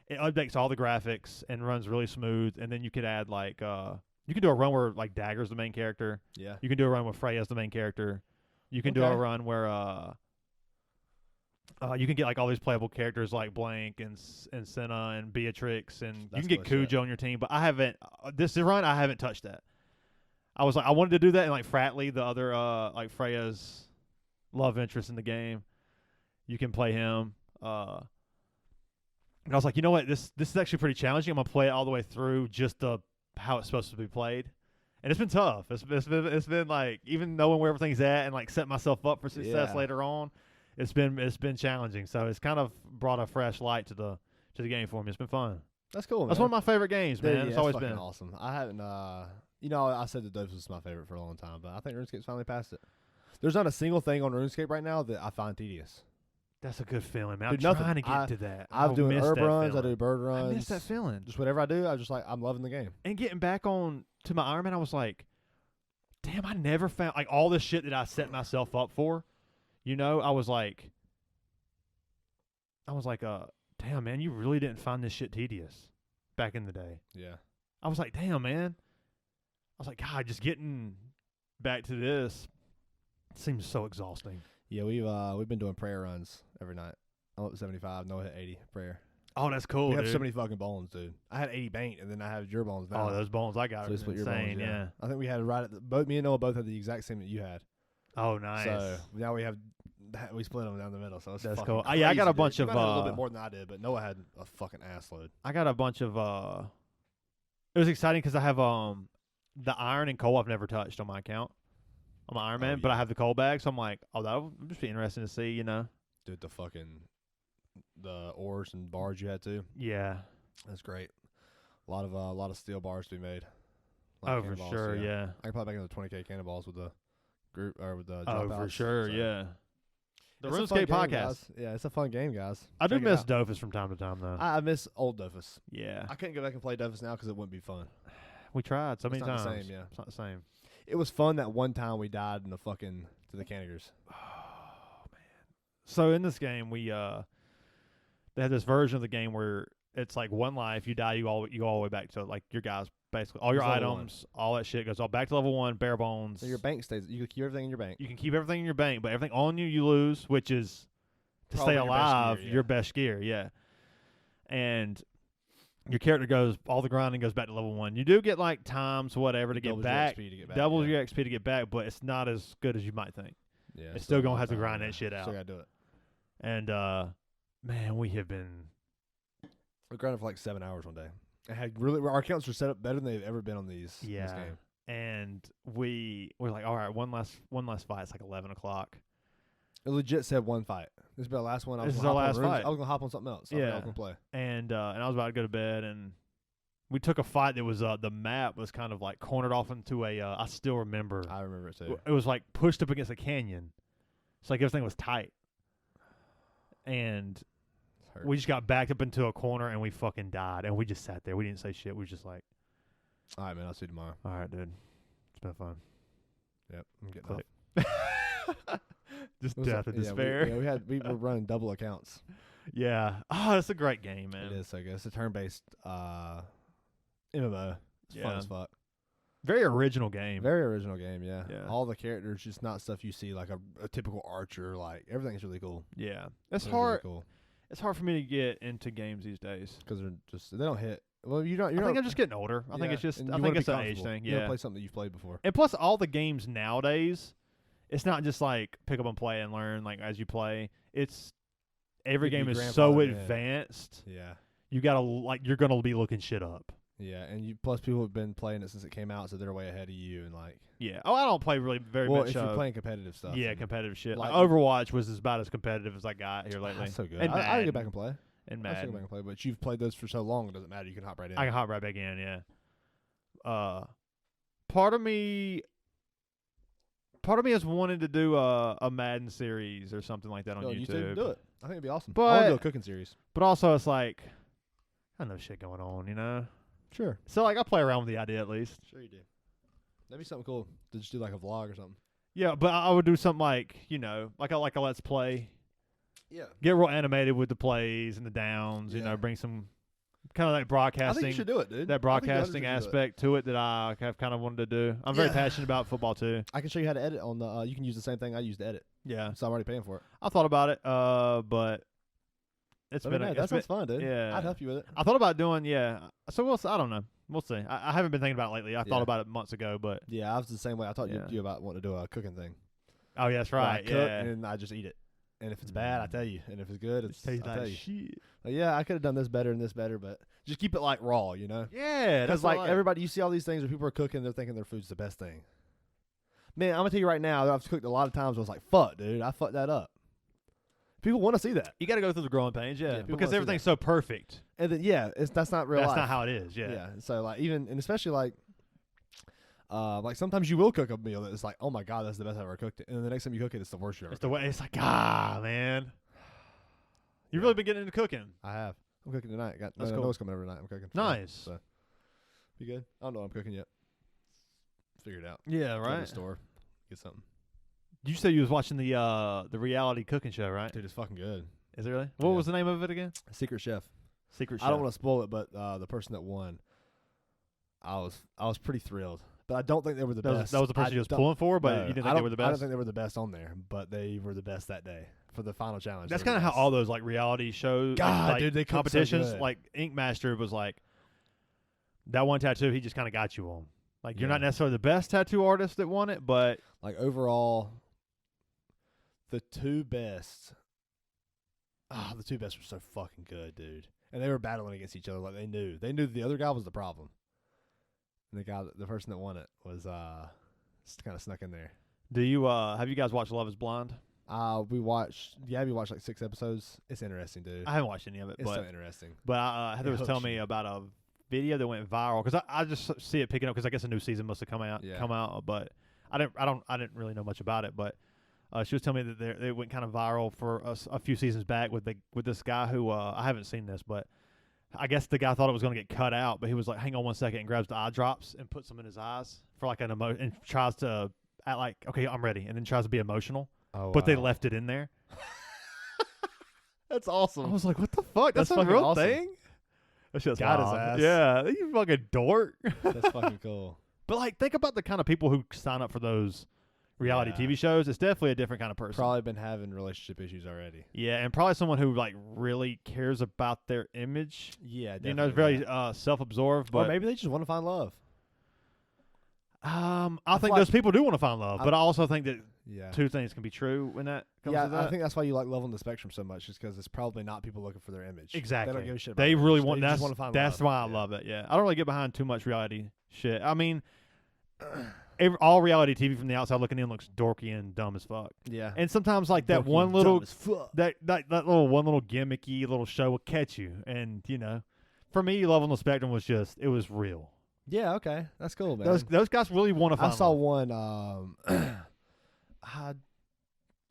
S2: it updates all the graphics and runs really smooth. And then you could add like you can do a run where like Dagger's the main character.
S1: Yeah.
S2: You can do a run where Freya's the main character. You can do a
S1: Okay.
S2: run where you can get like all these playable characters like Blank and Senna and Beatrix, and you
S1: That's
S2: can get
S1: cool as shit.
S2: Cujo on your team. But I haven't this run. I haven't touched that. I was like, I wanted to do that, and like Fratley, the other like Freya's love interest in the game, you can play him. And I was like, you know what, this is actually pretty challenging. I'm gonna play it all the way through, just how it's supposed to be played, and it's been tough. It's been like even knowing where everything's at and like setting myself up for success
S1: Yeah.
S2: later on. It's been challenging. So it's kind of brought a fresh light to the game for me. It's been fun.
S1: That's cool, man.
S2: That's one of my favorite games, man.
S1: Yeah,
S2: It's
S1: it's
S2: always
S1: fucking
S2: been.
S1: awesome. I haven't. I said the Dopes was my favorite for a long time, but I think RuneScape's finally passed it. There's not a single thing on RuneScape right now that I find tedious.
S2: That's a good feeling, man.
S1: Dude,
S2: I'm
S1: nothing.
S2: trying to get to that.
S1: I'm doing
S2: miss
S1: herb
S2: that
S1: runs. I
S2: feeling.
S1: do bird runs.
S2: I miss that feeling.
S1: Just whatever I do, I just like I'm loving the game.
S2: And getting back on to my Iron Man, I was like, damn, I never found like all this shit that I set myself up for. You know, I was like, damn, man, you really didn't find this shit tedious back in the day.
S1: Yeah.
S2: I was like, damn, man. I was like, God, just getting back to this seems so exhausting.
S1: Yeah, we've been doing prayer runs every night. I'm up to 75. Noah hit 80 prayer.
S2: Oh, that's cool,
S1: we have
S2: dude.
S1: so many fucking bones, dude. I had 80 banked, and then I have your bones now.
S2: Oh, those bones I got
S1: so we
S2: are
S1: split
S2: insane,
S1: your bones.
S2: yeah.
S1: I think we had it right at both. Me and Noah both had the exact same that you had.
S2: Oh, nice.
S1: So now we split them down the middle. So it's
S2: That's
S1: fucking
S2: cool.
S1: Crazy,
S2: Yeah, I got a
S1: dude.
S2: bunch
S1: You
S2: of,
S1: might have a little bit more than I did, but Noah had a fucking ass load.
S2: I got a bunch of it was exciting because I have the iron and coal I've never touched on my account on my Iron Man, but I have the coal bag, so I'm like, oh, that would just be interesting to see, you know.
S1: Dude, the ores and bars you had too.
S2: Yeah.
S1: That's great. A lot of steel bars to be made. A
S2: Oh,
S1: lot of
S2: for
S1: cannonballs,
S2: sure, yeah.
S1: I can probably back into the 20K cannonballs with the group or with the
S2: Oh,
S1: dropouts,
S2: for sure,
S1: so.
S2: yeah. The
S1: It's a fun
S2: RuneScape
S1: game,
S2: podcast.
S1: guys. Yeah, it's a fun game, guys.
S2: I do
S1: Check it
S2: miss
S1: out.
S2: Dofus from time to time, though.
S1: I miss old Dofus.
S2: Yeah.
S1: I couldn't go back and play Dofus now because it wouldn't be fun.
S2: We tried so
S1: It's
S2: many
S1: not the
S2: times.
S1: same, yeah.
S2: It's not the same.
S1: It was fun that one time we died in the fucking to the Cannigers.
S2: Oh, man. So in this game, they had this version of the game where it's like one life. You die, you go all the way back to like your guys. Basically, all your
S1: It's level
S2: items, all that shit goes all back to level 1, bare bones.
S1: So your bank stays. You can keep everything in your bank.
S2: You can keep everything in your bank, but everything on you, you lose, which is to
S1: Probably
S2: stay
S1: your best
S2: alive,
S1: gear, yeah.
S2: your best gear, yeah. And your character goes, all the grinding goes back to level 1. You do get like times, whatever, to get
S1: Doubles your
S2: back.
S1: XP to get back,
S2: Doubles
S1: yeah.
S2: your XP to get back, but it's not as good as you might think.
S1: Yeah,
S2: It's still
S1: a
S2: gonna
S1: long
S2: have to
S1: time,
S2: grind
S1: yeah.
S2: that shit out.
S1: Still gotta do it.
S2: And, man, we have been.
S1: We grinded for like 7 hours one day. Our accounts were set up better than they've ever been on this
S2: Yeah.
S1: game.
S2: And we're like, all right, one last fight. It's like 11 o'clock.
S1: It legit said one fight. This is our last one.
S2: This is our last fight.
S1: I was gonna hop on something else. Something
S2: Yeah.
S1: I was gonna play.
S2: And I was about to go to bed, and we took a fight that was the map was kind of like cornered off into a. I still remember.
S1: I remember it too.
S2: It was like pushed up against a canyon. It's like everything was tight, and
S1: Hurt.
S2: we just got backed up into a corner, and we fucking died, and we just sat there. We didn't say shit. We were just like,
S1: All right, man. I'll see you tomorrow.
S2: all right, dude, it's been fun.
S1: Yep, I'm getting
S2: Click.
S1: off.
S2: Just death and despair.
S1: We were running double accounts.
S2: Yeah. Oh, it's a gregreat game, man.
S1: It is so good. It's a turn-based MMO. It's fun as fuck.
S2: Very original game.
S1: Very original game, yeah.
S2: All
S1: the characters, just not stuff you see like a typical archer. Like everything's really cool.
S2: Yeah, it's
S1: hard.
S2: Really cool. It's hard for me to get into games these days
S1: because they don't hit. Well, you don't.
S2: I think I'm just getting older. I think it's just. I think it's an age thing.
S1: You don't play something that you've played before.
S2: And plus, all the games nowadays, it's not just like pick up and play and learn like as you play. It's every game is so advanced.
S1: Yeah,
S2: you gotta you're gonna be looking shit up.
S1: Yeah, and plus people have been playing it since it came out, so they're way ahead of you and like.
S2: Yeah. Oh, I don't play really very much.
S1: If you're playing competitive stuff.
S2: Yeah, competitive shit. Like Overwatch was about as competitive as I got here lately.
S1: That's so good.
S2: And
S1: I can get back and play.
S2: And
S1: I can go back and play, but you've played those for so long, it doesn't matter. You can hop right in.
S2: I can hop right back in. Yeah. Part of me has wanted to do a Madden series or something like that on YouTube.
S1: Do it. I think it'd be awesome.
S2: But,
S1: I want to do a cooking series.
S2: But also, it's like I know shit going on, you know.
S1: Sure.
S2: So like I play around with the idea at least.
S1: Sure you do. That'd be something cool to just do like a vlog or something.
S2: Yeah, but I would do something like like a let's play.
S1: Yeah.
S2: Get real animated with the plays and the downs. You know, bring some kind of like broadcasting.
S1: I think you should do it, dude.
S2: That broadcasting aspect to it that I have kind of wanted to do. I'm very passionate about football too.
S1: I can show you how to edit on the. You can use the same thing I use to edit.
S2: Yeah.
S1: So I'm already paying for it.
S2: I thought about it, but.
S1: That sounds fun, dude.
S2: Yeah,
S1: I'd help you with it.
S2: I thought about doing, So I don't know. We'll see. I haven't been thinking about it lately. I thought about it months ago, but
S1: yeah, I was the same way. I talked to you about wanting to do a cooking thing.
S2: Oh, yeah, that's right.
S1: I cook and I just eat it. And if it's bad, I tell you. And if it's good, I tell you.
S2: Shit.
S1: Yeah, I could have done this better and this better, but just keep it like raw, you know?
S2: Yeah,
S1: because like everybody, you see all these things where people are cooking, they're thinking their food's the best thing. Man, I'm gonna tell you right now, I've cooked a lot of times. I was like, "Fuck, dude, I fucked that up." People want to see that.
S2: You got to go through the growing pains, because everything's so perfect.
S1: And then that's not real life.
S2: That's not how it is,
S1: Yeah. So like and especially like sometimes you will cook a meal that's like, oh my god, that's the best I've ever cooked it, and then the next time you cook it, it's the worst you ever.
S2: It's the way. It's like man. You've really been getting into cooking.
S1: I have. I'm cooking tonight.
S2: That's cool.
S1: I know it's coming every night. I'm cooking.
S2: Nice.
S1: So be good. I don't know what I'm cooking yet. Figure it out.
S2: Yeah. Right.
S1: Go to the store. Get something.
S2: You said you was watching the reality cooking show, right?
S1: Dude, it's fucking good.
S2: Is it really? What was the name of it again?
S1: Secret Chef.
S2: Secret Chef.
S1: I don't want to spoil it, but the person that won, I was pretty thrilled. But I don't think they were the best.
S2: That was the person you was pulling for, but you didn't think they were the best?
S1: I don't think they were the best on there, but they were the best that day for the final challenge.
S2: That's kind of how all those like reality shows,
S1: dude, they
S2: competitions,
S1: so
S2: like Ink Master was like, that one tattoo, he just kind of got you on. Like, you're not necessarily the best tattoo artist that won it, but
S1: like overall, the two best were so fucking good, dude. And they were battling against each other like they knew the other guy was the problem. And the person that won it was kind of snuck in there.
S2: Do you have you guys watched Love Is Blind?
S1: We watched like 6 episodes. It's interesting, dude.
S2: I haven't watched any of it.
S1: It's so interesting.
S2: But Heather was telling me about a video that went viral because I just see it picking up because I guess a new season must have come out. But I didn't really know much about it. But she was telling me that they went kind of viral for a few seasons back with this guy who I haven't seen this, but I guess the guy thought it was going to get cut out, but he was like, "Hang on one second," and grabs the eye drops and puts them in his eyes for like an emotion and tries to act like, "Okay, I'm ready," and then tries to be emotional.
S1: Oh,
S2: but they left it in there.
S1: That's awesome.
S2: I was like, "What the fuck? That's a real thing." That's just
S1: got his ass.
S2: Yeah, you fucking dork.
S1: That's fucking cool.
S2: But like, think about the kind of people who sign up for those reality TV shows. It's definitely a different kind of person.
S1: Probably been having relationship issues already.
S2: Yeah, and probably someone who like really cares about their image.
S1: Yeah, definitely.
S2: You know, very self-absorbed. But
S1: or maybe they just want to find love.
S2: I think those people do want to find love, but I also think that two things can be true when that comes to that.
S1: I think that's why you like Love on the Spectrum so much, is because it's probably not people looking for their image.
S2: Exactly.
S1: They don't give a shit about
S2: they really
S1: image.
S2: want.
S1: They just want to find
S2: that's
S1: love.
S2: why I love it. Yeah, I don't really get behind too much reality shit. I mean, all reality TV from the outside looking in looks dorky and dumb as fuck.
S1: Yeah.
S2: And sometimes like that one little that little one little gimmicky little show will catch you, and you know, for me, Love on the Spectrum was just it was real.
S1: Yeah, okay. That's cool, man.
S2: Those guys really want to find
S1: I saw
S2: love.
S1: one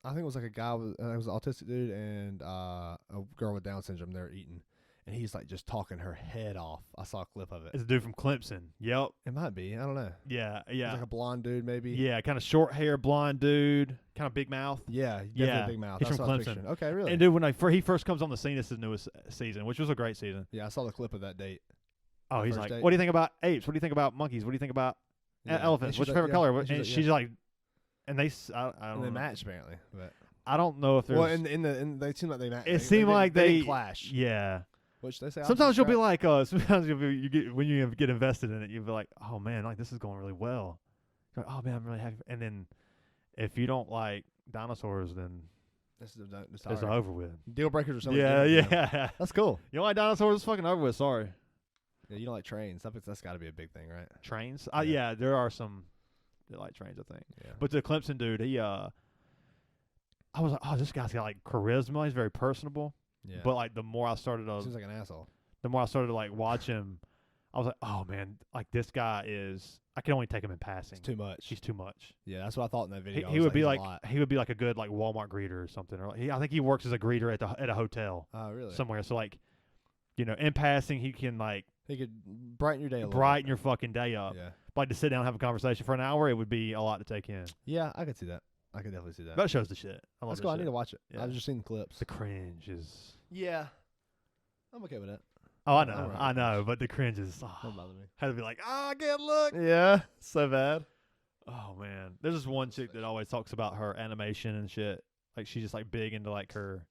S1: I think it was like a guy it was an autistic dude and a girl with Down syndrome. They were eating. and he's like just talking her head off. I saw a clip of it.
S2: It's a dude from Clemson. Yep.
S1: It might be. I don't know.
S2: Yeah.
S1: He's like a blonde dude, maybe.
S2: Yeah, kind of short hair, blonde dude, kind of big mouth.
S1: Yeah, definitely big mouth.
S2: He's
S1: That's
S2: from
S1: what I was
S2: Clemson.
S1: picturing. Okay, really.
S2: And dude, when he first comes on the scene, this is his newest season, which was a great season.
S1: Yeah, I saw the clip of that date.
S2: Oh, he's like,
S1: date.
S2: "What do you think about apes? What do you think about monkeys? What do you think about elephants? What's your favorite color?" And she's like, and they, I don't
S1: and they
S2: know.
S1: match apparently, but
S2: I don't know if there's.
S1: well, in they seem like they match.
S2: It seemed like
S1: they
S2: they
S1: clash.
S2: Yeah.
S1: Which they say.
S2: Sometimes you'll be like, sometimes when you get invested in it, you'll be like, oh man, like this is going really well. You're like, oh man, I'm really happy. And then if you don't like dinosaurs, then it's over with.
S1: Deal breakers or something.
S2: Yeah.
S1: That's cool.
S2: You don't like dinosaurs? It's fucking over with. Sorry.
S1: Yeah, you don't like trains. That's got to be a big thing, right?
S2: Trains? Yeah, there are some that like trains, I think.
S1: Yeah.
S2: But the Clemson dude, I was like, oh, this guy's got like charisma. He's very personable.
S1: Yeah.
S2: But like the more I started to,
S1: seems like an asshole.
S2: The more I started to like watch him, I was like, oh man, like this guy is. I can only take him in passing.
S1: It's too much.
S2: He's too much.
S1: Yeah, that's what I thought in that video.
S2: He would be like a good like Walmart greeter or something. Or I think he works as a greeter at a hotel.
S1: Oh, really?
S2: Somewhere. So like, in passing, he can like.
S1: He could brighten your day a little
S2: brighten
S1: bit.
S2: your fucking day up.
S1: Yeah.
S2: Like to sit down and have a conversation for an hour, it would be a lot to take in.
S1: Yeah, I could see that. I could definitely see that.
S2: That show's the shit. I love
S1: That's cool. I
S2: shit.
S1: need to watch it.
S2: Yeah.
S1: I've just seen the clips.
S2: The cringe is.
S1: Yeah. I'm okay with that.
S2: Oh, I know, but the cringe is.
S1: Don't bother me.
S2: Had to be like, I can't look.
S1: Yeah, so bad.
S2: Oh man, there's this one chick that always talks about her animation and shit. Like she's just like big into like her.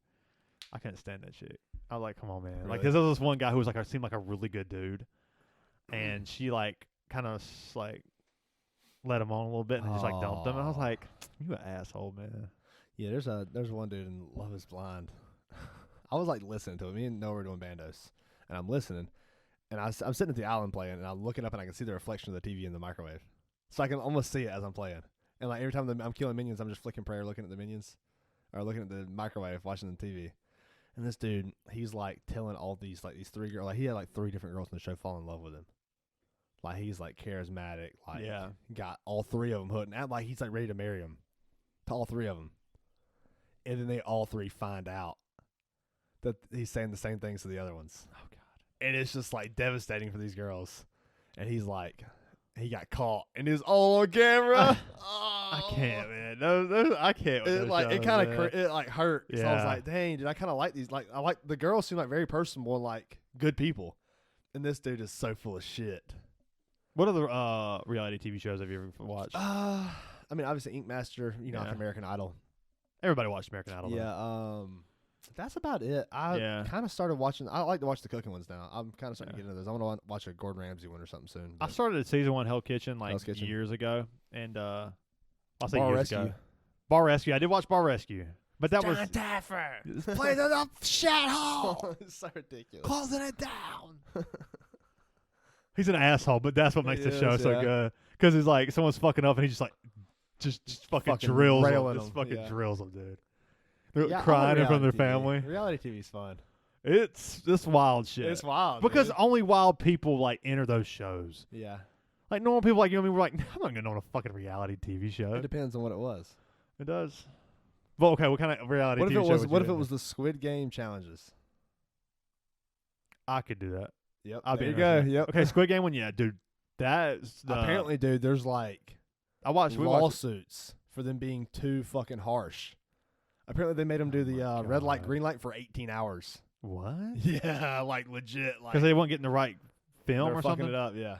S2: I can't stand that chick. I was like, come on, man.
S1: Really?
S2: Like, 'cause there was this one guy who was like, seemed like a really good dude, and she like kind of like let him on a little bit and just like dumped him. And I was like, you an asshole, man.
S1: Yeah, there's one dude in Love Is Blind. I was like listening to him. Me and Noah were doing bandos, and I'm listening, and I'm sitting at the island playing, and I'm looking up and I can see the reflection of the TV in the microwave, so I can almost see it as I'm playing. And like every time I'm killing minions, I'm just flicking prayer, looking at the minions, or looking at the microwave, watching the TV. And this dude, he's like telling all these three girls, like he had like 3 different girls in the show fall in love with him. Like he's like charismatic, like got all 3 of them hooked, and like he's like ready to marry them, to all 3 of them. And then they all 3 find out that he's saying the same things to the other ones.
S2: Oh god!
S1: And it's just like devastating for these girls. And he's like, he got caught, and it's all on camera.
S2: I can't, man. Those I can't. With
S1: It
S2: those
S1: like
S2: shows,
S1: it kind
S2: man.
S1: of it like hurt. So I was
S2: Yeah.
S1: like, dang, dude, I kind of like these. Like I like the girls seem like very personable and like good people, and this dude is so full of shit.
S2: What other reality TV shows have you ever watched?
S1: I mean, obviously Ink Master, like American Idol.
S2: Everybody watched American Idol.
S1: Yeah, that's about it. I kind of started watching. I like to watch the cooking ones now. I'm kind of starting to get into those. I want to watch a Gordon Ramsay one or something soon.
S2: I started at season 1 Hell's Kitchen years ago, and I'll say
S1: Bar
S2: years
S1: Rescue.
S2: ago. Bar Rescue. I did watch Bar Rescue, but that was
S1: Taffer. Play the shit hole. It's so ridiculous.
S2: closing it down. He's an asshole, but that's what makes the show so good. Because he's like someone's fucking up, and he just like just fucking drills them. Just fucking drills them, dude. They're crying in front of their family.
S1: Reality TV's fun.
S2: It's wild shit.
S1: It's wild
S2: because
S1: dude.
S2: only wild people like enter those shows.
S1: Yeah.
S2: Like normal people like you and me, we're like, I'm not gonna know a fucking reality TV show.
S1: It depends on what it was.
S2: It does. Well, okay, what kind of reality TV show?
S1: What if it was the Squid Game challenges?
S2: I could do that.
S1: Yep.
S2: I'll
S1: there
S2: be
S1: you go.
S2: interested.
S1: Yep.
S2: Okay, Squid Game one, yeah, dude. That's
S1: apparently, dude. There's like
S2: we watched
S1: lawsuits for them being too fucking harsh. Apparently, they made them do the red light, green light for 18 hours.
S2: What?
S1: Yeah, like legit. Like
S2: because they weren't getting the right film or
S1: fucking
S2: something.
S1: it up. Yeah.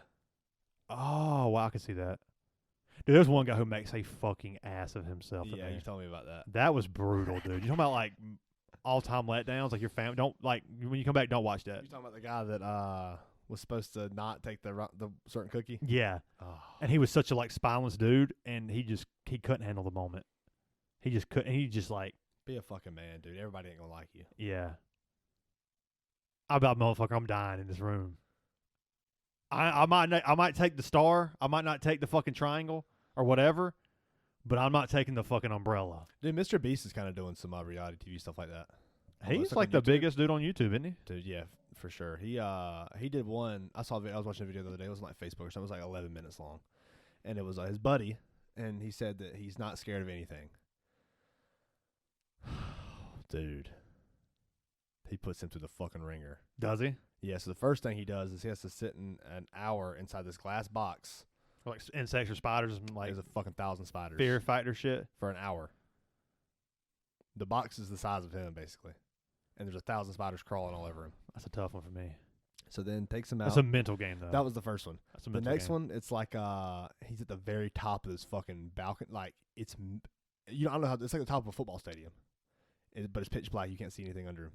S2: Oh wow, I can see that. Dude, there's one guy who makes a fucking ass of himself.
S1: Yeah, you told me about that.
S2: That was brutal, dude. You talking about like all-time letdowns? Like your family don't like when you come back. Don't watch that.
S1: You talking about the guy that was supposed to not take the certain cookie?
S2: Yeah.
S1: Oh.
S2: And he was such a like spineless dude, and he couldn't handle the moment. He just couldn't. He just like
S1: be a fucking man, dude. Everybody ain't gonna like you.
S2: Yeah. I about motherfucker. I'm dying in this room. I might take the star. I might not take the fucking triangle or whatever, but I'm not taking the fucking umbrella.
S1: Dude, Mr. Beast is kind of doing some reality TV stuff like that.
S2: He's like the biggest dude on YouTube, isn't he?
S1: Dude, yeah, for sure. He did one. I was watching a video the other day. It was on like Facebook or something. It was like 11 minutes long, and it was his buddy, and he said that he's not scared of anything. Dude, he puts him through the fucking ringer.
S2: Does he?
S1: Yeah, so the first thing he does is he has to sit in an hour inside this glass box.
S2: Like insects or spiders and like
S1: There's a fucking 1,000 spiders.
S2: fear fighter shit.
S1: For an hour. The box is the size of him, basically. And there's 1,000 spiders crawling all over him.
S2: That's a tough one for me.
S1: So then takes him out.
S2: That's a mental game, though.
S1: That was the first one.
S2: That's a
S1: The
S2: mental
S1: next
S2: game.
S1: one, it's like he's at the very top of this fucking balcony. Like, it's, I don't know how, it's like the top of a football stadium. But it's pitch black. You can't see anything under him.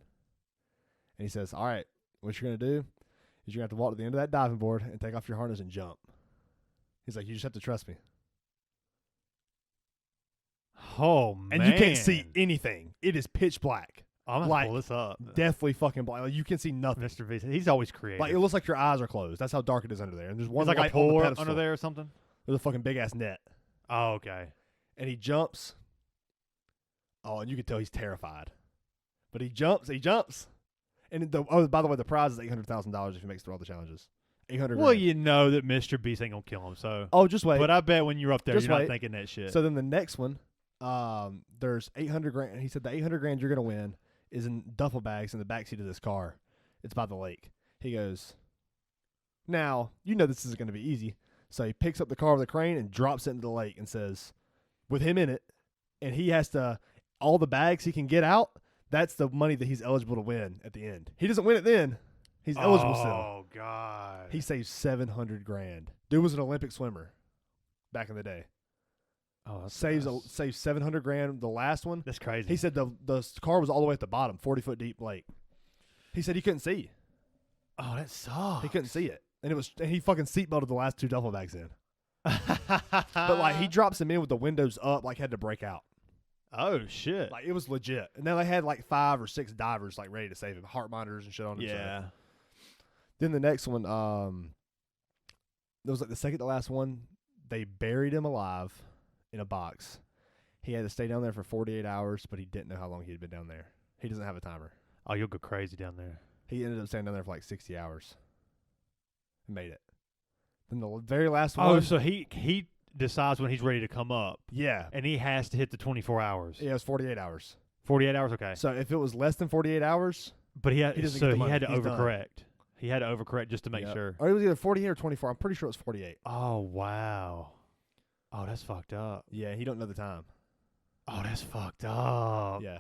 S1: And he says, all right, what you're going to do is you're going to have to walk to the end of that diving board and take off your harness and jump. He's like, you just have to trust me.
S2: Oh, man.
S1: And you can't see anything. It is pitch black.
S2: I'm going to pull this up.
S1: Definitely fucking black. Like, you can see nothing.
S2: Mr. V, he's always creative.
S1: Like, it looks like your eyes are closed. That's how dark it is under there. And there's one
S2: There's like
S1: light
S2: a pool
S1: on the pedestal.
S2: under there or something?
S1: There's a fucking big-ass net.
S2: Oh, okay.
S1: And he jumps. Oh, and you can tell he's terrified. But he jumps. And by the way, the prize is $800,000 if he makes through all the challenges. $800,000.
S2: Well, you know that Mr. Beast ain't going to kill him, so.
S1: Oh, just wait.
S2: But I bet when you're up there,
S1: Just
S2: you're
S1: wait.
S2: not thinking that shit.
S1: So then the next one, there's $800,000. He said the $800,000 you're going to win is in duffel bags in the backseat of this car. It's by the lake. He goes, now, you know this isn't going to be easy. So he picks up the car with a crane and drops it into the lake and says, with him in it, and he has to, all the bags he can get out, that's the money that he's eligible to win at the end. He doesn't win it then. He's eligible still.
S2: Oh, God.
S1: He saved $700,000. Dude was an Olympic swimmer back in the day.
S2: Oh, that's
S1: Saves $700,000. The last one.
S2: That's crazy.
S1: He said the car was all the way at the bottom, 40-foot deep lake. He said he couldn't see.
S2: Oh, that sucks.
S1: He couldn't see it, and he fucking seatbelted the last two duffel bags in. But like he drops him in with the windows up, like had to break out.
S2: Oh shit!
S1: Like it was legit. And now they had like 5 or 6 divers like ready to save him, heart monitors and shit on him.
S2: Yeah.
S1: So. Then the next one, there was like the second to last one. They buried him alive in a box. He had to stay down there for 48 hours, but he didn't know how long he had been down there. He doesn't have a timer.
S2: Oh, you'll go crazy down there.
S1: He ended up staying down there for like 60 hours. And made it. Then the very last one.
S2: Oh, so he decides when he's ready to come up.
S1: Yeah.
S2: And he has to hit the 24 hours.
S1: Yeah, it was 48 hours.
S2: 48 hours, okay.
S1: So if it was less than 48 hours,
S2: but he had to
S1: He's
S2: overcorrect.
S1: done.
S2: He had to overcorrect just to make
S1: Yep.
S2: sure.
S1: Or it was either 48 or 24. I'm pretty sure it was 48.
S2: Oh, wow. Oh, that's fucked up.
S1: Yeah, he don't know the time.
S2: Oh, that's fucked up.
S1: Yeah.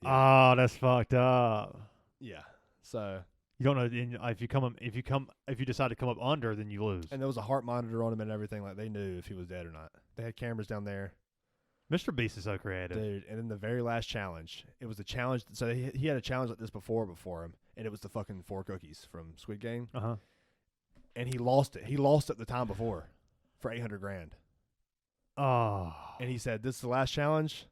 S2: Oh, that's fucked up.
S1: Yeah. So,
S2: You don't know if you decide to come up under, then you lose.
S1: and there was a heart monitor on him and everything. Like they knew if he was dead or not. They had cameras down there,
S2: Mr. Beast is so creative.
S1: dude. And then the very last challenge, it was the challenge. So he had a challenge like this before him, and it was the fucking 4 cookies from Squid Game,
S2: Uh huh.
S1: and he lost it. He lost it the time before, for $800,000.
S2: Oh.
S1: And he said, "This is the last challenge.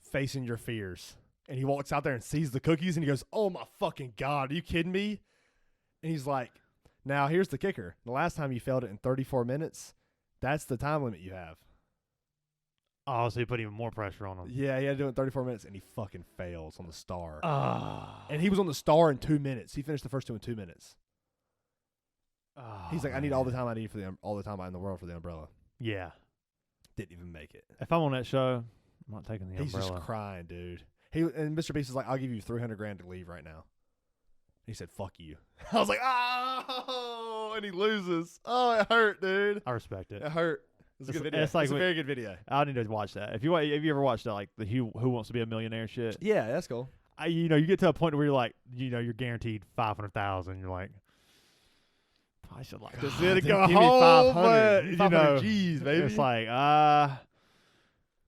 S1: Facing your fears." And he walks out there and sees the cookies, and he goes, "Oh my fucking God, are you kidding me?" And he's like, "Now here's the kicker. The last time you failed it in 34 minutes, that's the time limit you have."
S2: Oh, so you put even more pressure on him.
S1: Yeah, he had to do it in 34 minutes, and he fucking fails on the star.
S2: Oh.
S1: And he was on the star in 2 minutes. He finished the first 2 in 2 minutes.
S2: Oh,
S1: He's like, "I need all the time I need for all the time in the world for the umbrella."
S2: Yeah.
S1: Didn't even make it.
S2: If I'm on that show, I'm not taking the
S1: He's
S2: umbrella.
S1: just crying, dude. And Mr. Beast is like, "I'll give you $300,000 to leave right now." He said, "Fuck you." I was like, "Oh!" And he loses. Oh, it hurt, dude.
S2: I respect it.
S1: It hurt. It's a good video.
S2: It's like
S1: a very good video.
S2: I need to watch that. If you ever watched that, like the Who Wants to Be a Millionaire shit,
S1: Yeah, that's cool.
S2: you get to a point where you're like, you're guaranteed 500,000. You're like, I should like this
S1: God,
S2: to go
S1: give me
S2: home,
S1: 500.
S2: but
S1: 500 G's, baby.
S2: it's like,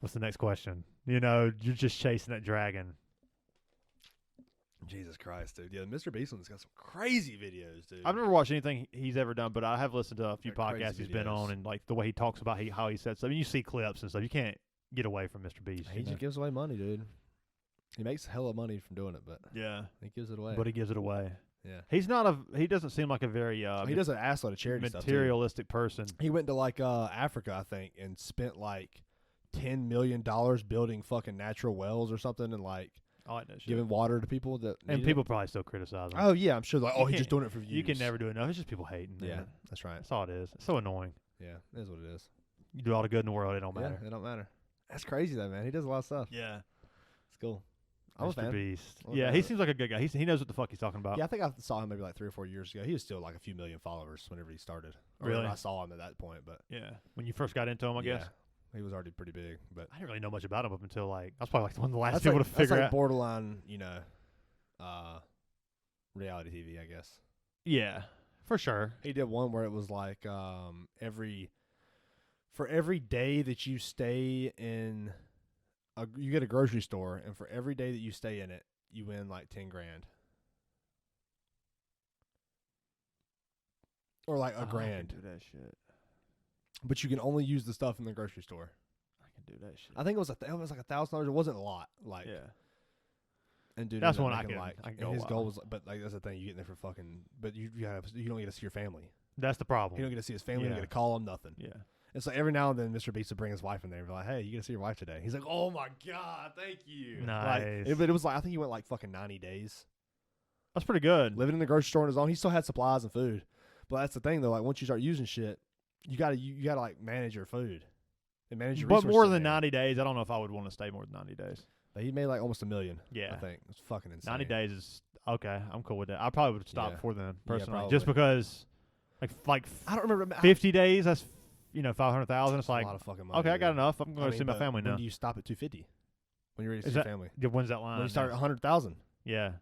S2: what's the next question? You're just chasing that dragon.
S1: Jesus Christ, dude. Yeah, Mr. Beast one's got some crazy videos, dude.
S2: I've never watched anything he's ever done, but I have listened to a few
S1: They're crazy
S2: podcasts he's been
S1: videos.
S2: on, and like the way he talks about how he sets. I mean, you see clips and stuff. You can't get away from Mr. Beast.
S1: He just gives away money, dude. He makes hella money from doing it, but
S2: yeah,
S1: he gives it away.
S2: but he gives it away.
S1: yeah.
S2: He doesn't seem like a very
S1: He does an assload of charity stuff, too.
S2: materialistic person.
S1: He went to like Africa, I think, and spent like $10 million building fucking natural wells or something, and like
S2: I like that shit.
S1: giving water to people that
S2: And
S1: need
S2: people
S1: it.
S2: probably still criticize him.
S1: Oh yeah, I'm sure. Like,
S2: You
S1: he's
S2: can't-
S1: just doing it for views.
S2: You can never do enough. It's just people hating.
S1: Yeah,
S2: man.
S1: that's right.
S2: That's all it is. It's so annoying.
S1: Yeah, it is what it is.
S2: You do all the good in the world, it don't matter.
S1: Yeah, it don't matter. That's crazy though, man. He does a lot of stuff.
S2: Yeah.
S1: It's cool. I'm a
S2: Mr.
S1: fan.
S2: Beast.
S1: I'm a
S2: Yeah,
S1: fan
S2: he
S1: of it.
S2: seems like a good guy. He knows what the fuck he's talking about.
S1: Yeah, I think I saw him maybe like 3 or 4 years ago. He was still like a few million followers whenever he started. Or
S2: Really?
S1: whenever I saw him at that point, but
S2: Yeah. When you first got into him, I guess.
S1: he was already pretty big. But
S2: I didn't really know much about him up until like I was probably like one of the last
S1: that's
S2: people
S1: like,
S2: to figure
S1: that's like
S2: out.
S1: borderline, reality TV, I guess.
S2: Yeah, for sure.
S1: He did one where it was like for every day that you stay in, you get a grocery store, and for every day that you stay in it, you win like 10 grand. Or like a grand.
S2: I can do that shit.
S1: But you can only use the stuff in the grocery store.
S2: I can do that shit.
S1: I think it was like $1,000. It wasn't a lot. Like,
S2: yeah.
S1: And dude,
S2: That's
S1: ended up
S2: one I
S1: making,
S2: can-
S1: like,
S2: I can
S1: and
S2: go
S1: his
S2: wild.
S1: goal was, but like that's the thing, you get in there for fucking, but you don't get to see your family.
S2: That's the problem.
S1: You don't get to see his family. You
S2: Yeah.
S1: don't get to call him nothing.
S2: Yeah.
S1: And so every now and then, Mr. Beast would bring his wife in there and be like, "Hey, you get to see your wife today?" He's like, "Oh my god, thank you."
S2: Nice.
S1: But it was like I think he went like fucking 90 days
S2: That's pretty good.
S1: living in the grocery store on his own. He still had supplies and food, but that's the thing though. Like once you start using shit, you gotta like manage your food and manage your.
S2: But
S1: resources
S2: more
S1: in
S2: than
S1: there.
S2: 90 days, I don't know if I would want to stay more than 90 days.
S1: But he made like almost $1 million.
S2: Yeah.
S1: I think it's fucking insane.
S2: 90 days is okay. I'm cool with that. I probably would stop
S1: Yeah.
S2: before then,
S1: Yeah,
S2: personally,
S1: probably.
S2: just because, like
S1: I don't remember
S2: 50 days. That's 500,000. It's like
S1: a lot of fucking money.
S2: okay, I got
S1: dude.
S2: enough. I'm going to see my
S1: but
S2: family now.
S1: When do you stop at 250? When you're ready to
S2: Is
S1: see your
S2: that-
S1: family?
S2: Yeah, when's that line?
S1: When you start at
S2: Yes.
S1: 100,000.
S2: Yeah.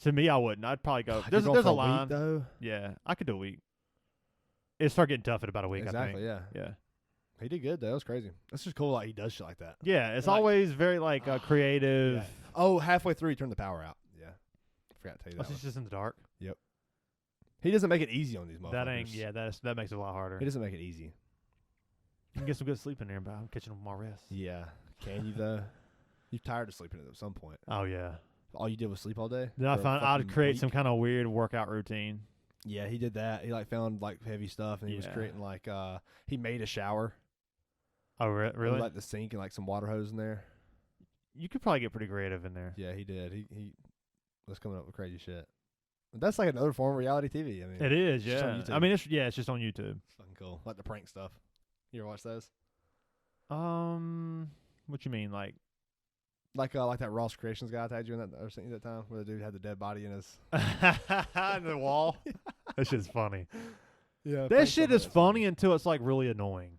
S2: To me, I wouldn't. I'd probably go.
S1: God,
S2: There's
S1: you're going
S2: a
S1: for a
S2: line.
S1: week, though.
S2: Yeah, I could do a week. It start getting tough at about a week.
S1: Exactly.
S2: I think.
S1: Yeah.
S2: Yeah.
S1: He did good though. That was crazy. That's just cool. Like he does shit like that.
S2: Yeah. It's
S1: Like-
S2: always very like creative.
S1: Yeah. Oh, halfway through he turned the power out. Yeah. I forgot to tell you
S2: Oh,
S1: that.
S2: so it's just in the dark.
S1: He doesn't make it easy on these motherfuckers.
S2: That ain't. Yeah. That makes it a lot harder.
S1: He doesn't make it easy.
S2: You can get some good sleep in there, but I'm catching them all rest.
S1: Yeah. Can you though? You're tired of sleeping at some point.
S2: Oh yeah.
S1: All you did was sleep all day.
S2: Then I
S1: for a
S2: found I'd
S1: fucking
S2: create
S1: week?
S2: some kind of weird workout routine.
S1: Yeah, he did that. He like found like heavy stuff, and he was
S2: Yeah.
S1: creating like he made a shower.
S2: Oh
S1: With,
S2: really?
S1: like the sink and like some water hose in there.
S2: You could probably get pretty creative in there.
S1: Yeah, he did. He was coming up with crazy shit. But that's like another form of reality TV. I mean,
S2: It is,
S1: It's just on
S2: yeah.
S1: YouTube.
S2: I mean, it's just on YouTube.
S1: it's fucking cool. Like the prank stuff. You ever watch those?
S2: What you mean, like?
S1: Like that Ross Creations guy I tagged you in that or sent you that time where the dude had the dead body in his
S2: in the wall? That shit's funny.
S1: yeah.
S2: That shit is funny until it's like really annoying.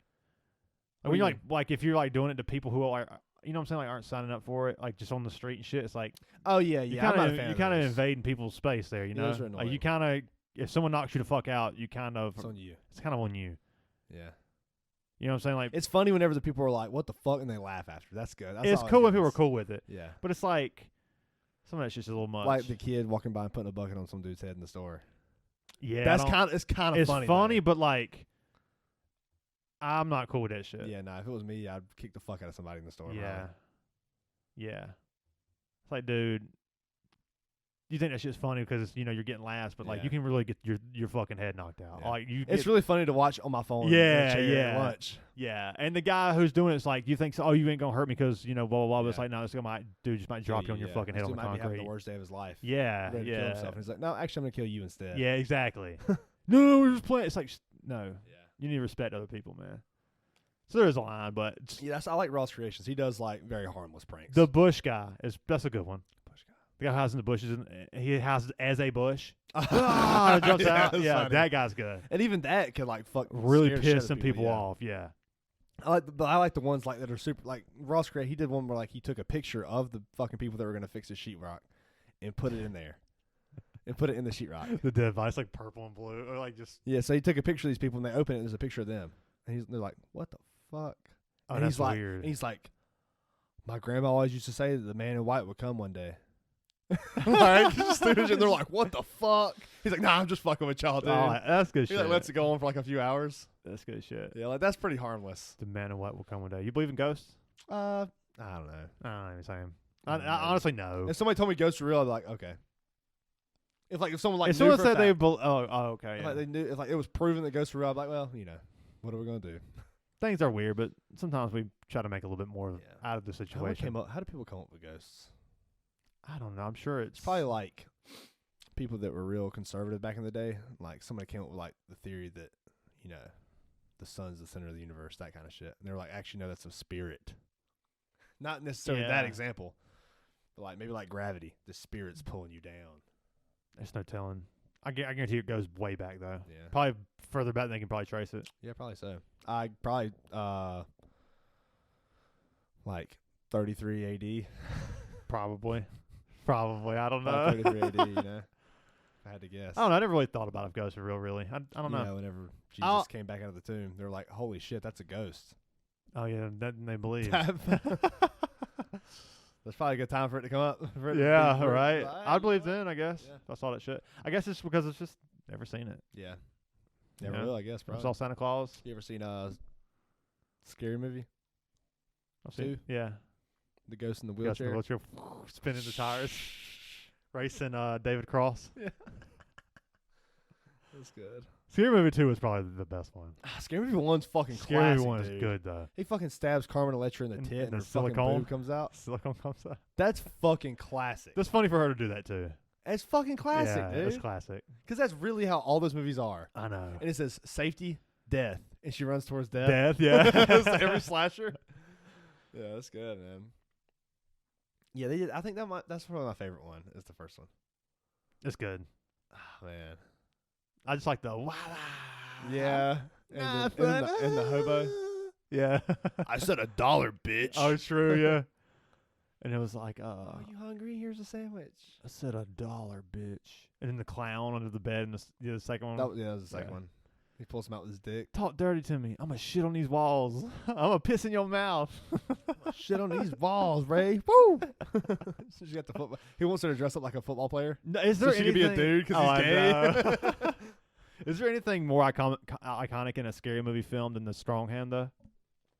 S1: What
S2: When
S1: do
S2: you're
S1: you
S2: like if you're like doing it to people who are, you know what I'm saying, like aren't signing up for it, like just on the street and shit. It's like
S1: Oh yeah,
S2: you
S1: yeah. I'm not a
S2: kind
S1: fan
S2: of
S1: of
S2: you kind of
S1: those.
S2: invading people's space there. You
S1: Yeah,
S2: know,
S1: those are
S2: like
S1: annoying.
S2: you kind of if someone knocks you the fuck out, you kind of
S1: It's on you.
S2: it's kind of on you.
S1: Yeah.
S2: You know what I'm saying? Like
S1: It's funny whenever the people are like, "What the fuck," and they laugh after. That's good. That's
S2: it's
S1: all it
S2: cool when people are
S1: is.
S2: cool with it,
S1: Yeah.
S2: but it's like some of that shit's a little much.
S1: Like the kid walking by and putting a bucket on some dude's head in the store.
S2: yeah, I
S1: That's
S2: don't-
S1: it's kind of
S2: it's
S1: funny.
S2: funny,
S1: though.
S2: but like I'm not cool with that shit.
S1: Yeah, nah. If it was me, I'd kick the fuck out of somebody in the store.
S2: Yeah.
S1: probably.
S2: Yeah. It's like, dude, you think that shit's funny because you're getting laughs, but like
S1: Yeah.
S2: you can really get your fucking head knocked out.
S1: Yeah.
S2: Like you,
S1: It's
S2: get-
S1: really funny to watch on my phone. in a
S2: Yeah,
S1: chair
S2: yeah.
S1: At lunch.
S2: yeah. And the guy who's doing it's like, you think, so, oh, you ain't gonna hurt me because blah blah blah. But it's
S1: Yeah.
S2: like, no, this guy might, dude, just might drop you on your fucking head
S1: This
S2: on the
S1: dude might be having
S2: concrete.
S1: the worst day of his life.
S2: Yeah,
S1: Ready to kill
S2: yeah,
S1: himself. And he's like, "No, actually, I'm gonna kill you instead."
S2: yeah, exactly. No, we're just playing. It's like, no,
S1: Yeah.
S2: you need to respect other people, man. So there's a line, but
S1: Yeah, I like Ross Creations. He does like very harmless pranks.
S2: the bush guy that's a good one.
S1: Bush guy.
S2: The guy who hides in the bushes and he houses as a bush. Ah, it jumps out.
S1: that's
S2: Yeah,
S1: funny.
S2: that guy's good.
S1: And even that could like fuck
S2: Really
S1: scare the shit
S2: piss
S1: out
S2: some
S1: of
S2: people
S1: yeah.
S2: off. Yeah.
S1: But I like the ones like that are super like Ross Cray. He did one where like he took a picture of the fucking people that were gonna fix the sheetrock and put it in there and put it in the sheetrock.
S2: The dead body's like purple and blue, or like just.
S1: Yeah, so he took a picture of these people and they open it and there's a picture of them. And they're like, "What the fuck?"
S2: Oh,
S1: and
S2: that's
S1: he's like,
S2: weird.
S1: And he's like, "My grandma always used to say that the man in white would come one day." Like, just stupid shit. And they're like, "What the fuck?" He's like, "Nah, I'm just fucking with y'all, dude."
S2: Oh, that's good
S1: he
S2: shit.
S1: like lets it go on for like a few hours.
S2: That's good shit.
S1: Yeah, like that's pretty harmless.
S2: The man in white will come one day. You believe in ghosts?
S1: I don't know.
S2: I don't even say him.
S1: I
S2: I
S1: don't know.
S2: honestly no.
S1: If somebody told me ghosts are real, I'd be like, okay. If someone like
S2: If
S1: knew
S2: someone
S1: for a
S2: said they,
S1: fact,
S2: okay,
S1: if,
S2: yeah.
S1: like they knew, if like it was proven that ghosts were real, I'd be like, well, what are we gonna do?
S2: Things are weird, but sometimes we try to make a little bit more
S1: Yeah.
S2: out of the situation.
S1: How do people come up with ghosts?
S2: I don't know. I'm sure it's
S1: It's probably like people that were real conservative back in the day. Like somebody came up with like the theory that the sun's the center of the universe, that kind of shit. And they were like, actually, no, that's a spirit. Not necessarily that
S2: Yeah.
S1: example, But like maybe like Gravity, the spirit's pulling you down.
S2: There's no telling. I guarantee it goes way back though.
S1: Yeah.
S2: Probably further back than they can probably trace it.
S1: Yeah, probably so. I probably like 33 AD.
S2: Probably. I don't know.
S1: Probably 33 AD, you know. If I had to guess.
S2: I don't know. I never really thought about if ghosts are real, really. I don't know.
S1: Yeah, whenever Jesus came back out of the tomb, they were like, holy shit, that's a ghost.
S2: Oh, yeah, that they believe.
S1: That's probably a good time for it to come up.
S2: Yeah, right. I'd believe then, I guess.
S1: Yeah.
S2: If I saw that shit. I guess it's because it's just never seen it.
S1: Yeah. Never will, I guess,
S2: I
S1: probably.
S2: saw Santa Claus.
S1: You ever seen Scary Movie?
S2: I've seen. Yeah.
S1: The ghost in the
S2: Ghost in
S1: wheelchair?
S2: the wheelchair, spinning the tires, racing David Cross.
S1: Yeah. That's good.
S2: Scary Movie 2 was probably the best one.
S1: Scary Movie 1's fucking
S2: Scary
S1: classic,
S2: Movie 1 is
S1: dude.
S2: good, though.
S1: He fucking stabs Carmen Electra in the tit and
S2: the
S1: her fucking
S2: silicone
S1: boob comes out.
S2: Silicone comes out.
S1: That's fucking classic.
S2: That's funny for her to do that, too.
S1: It's fucking classic,
S2: yeah,
S1: dude.
S2: it's classic.
S1: Because that's really how all those movies are.
S2: I know.
S1: And it says safety, death. And she runs towards death.
S2: Death, yeah.
S1: That's every slasher. Yeah, that's good, man. Yeah, they did. I think that's probably my favorite one. Is the first one.
S2: It's good.
S1: Oh, man.
S2: I just like the wow.
S1: Yeah. And the hobo.
S2: Yeah.
S1: I said $1, bitch.
S2: Oh, true, yeah. And it was like,
S1: Are you hungry? Here's a sandwich.
S2: I said $1, bitch. And then the clown under the bed and the second one.
S1: That was the second one. He pulls him out with his dick.
S2: Talk dirty to me. I'm going to shit on these walls. I'm going to piss in your mouth.
S1: Shit on these walls, Ray. Woo! So she got the football. He wants her to dress up like a football player.
S2: No, is there
S1: so she could be a dude because he's gay.
S2: Is there anything more iconic in a scary movie film than the strong hand, though?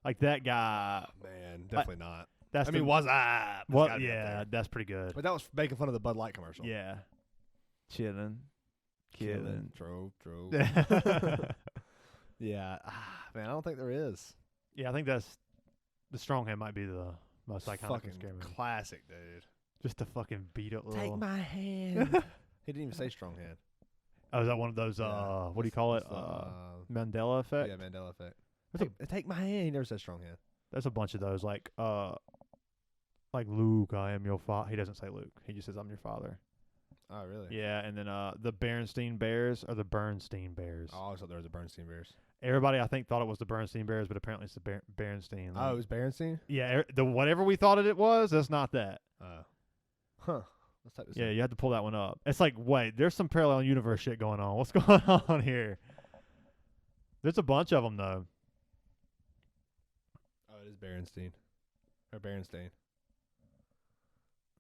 S2: Like that guy.
S1: Oh, man, definitely not.
S2: That's
S1: was I?
S2: Well, yeah, that's pretty good.
S1: But that was making fun of the Bud Light commercial.
S2: Yeah. Chilling. Killing.
S1: Trove. Yeah. Man, I don't think there is.
S2: Yeah, I think the strong hand might be the most iconic
S1: fucking
S2: scary movie.
S1: classic, dude.
S2: Just to fucking beat up little.
S1: Take my hand. He didn't even say strong hand.
S2: Oh, is that one of those?
S1: Yeah.
S2: What do you call it? Mandela effect.
S1: Yeah, Mandela effect. Take my hand. He never said strong hand.
S2: There's a bunch of those, like Luke, I am your father. He doesn't say Luke. He just says I'm your father.
S1: Oh, really?
S2: Yeah, and then the Berenstein Bears are the Bernstein Bears.
S1: Oh, I always thought there was the Bernstein Bears.
S2: Everybody, I think, thought it was the Bernstein Bears, but apparently it's the Berenstein.
S1: Oh, it was Berenstein?
S2: Yeah, the whatever we thought it was, that's not that.
S1: Oh. Huh. Let's type this
S2: Yeah,
S1: in.
S2: you had to pull that one up. It's like, wait, there's some parallel universe shit going on. What's going on here? There's a bunch of them, though.
S1: Oh, it is Berenstein. Or Berenstain.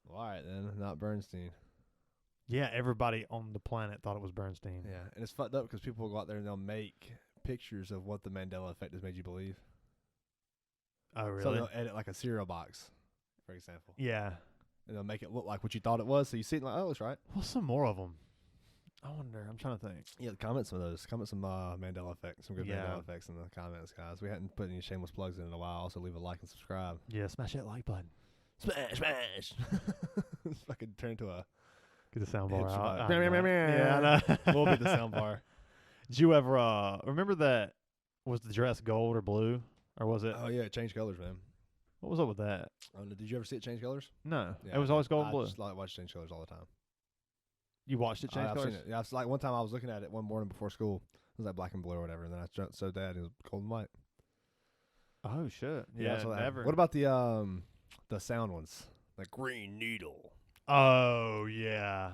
S1: Well, all right, then. Not Bernstein.
S2: Yeah, everybody on the planet thought it was Bernstein.
S1: Yeah, and it's fucked up because people will go out there and they'll make pictures of what the Mandela effect has made you believe.
S2: Oh, really?
S1: So they'll edit like a cereal box, for example.
S2: Yeah.
S1: And they'll make it look like what you thought it was. So you see it like, oh, it's right.
S2: What's some more of them? I wonder. I'm trying to think.
S1: Yeah, comment some of those. Comment some Mandela effects, some good Mandela effects in the comments, guys. We hadn't put any shameless plugs in a while. Also, leave a like and subscribe.
S2: Yeah, smash that like button.
S1: Smash. Fucking turn into a...
S2: Get the soundbar out.
S1: Yeah, I know. We'll be the soundbar.
S2: Did you ever remember that? Was the dress gold or blue, or was it?
S1: Oh yeah, it changed colors, man.
S2: What was up with that?
S1: Did you ever see it change colors?
S2: No,
S1: Yeah,
S2: it was always gold and
S1: I
S2: blue.
S1: just like watch change colors all the time.
S2: You watched it change
S1: I've
S2: colors?
S1: seen it. Yeah, it's like one time I was looking at it one morning before school. It was like black and blue or whatever, and then I so Dad, it was gold and white.
S2: Oh shit! Yeah,
S1: so
S2: never.
S1: What about the sound ones? Like Green Needle.
S2: Oh yeah.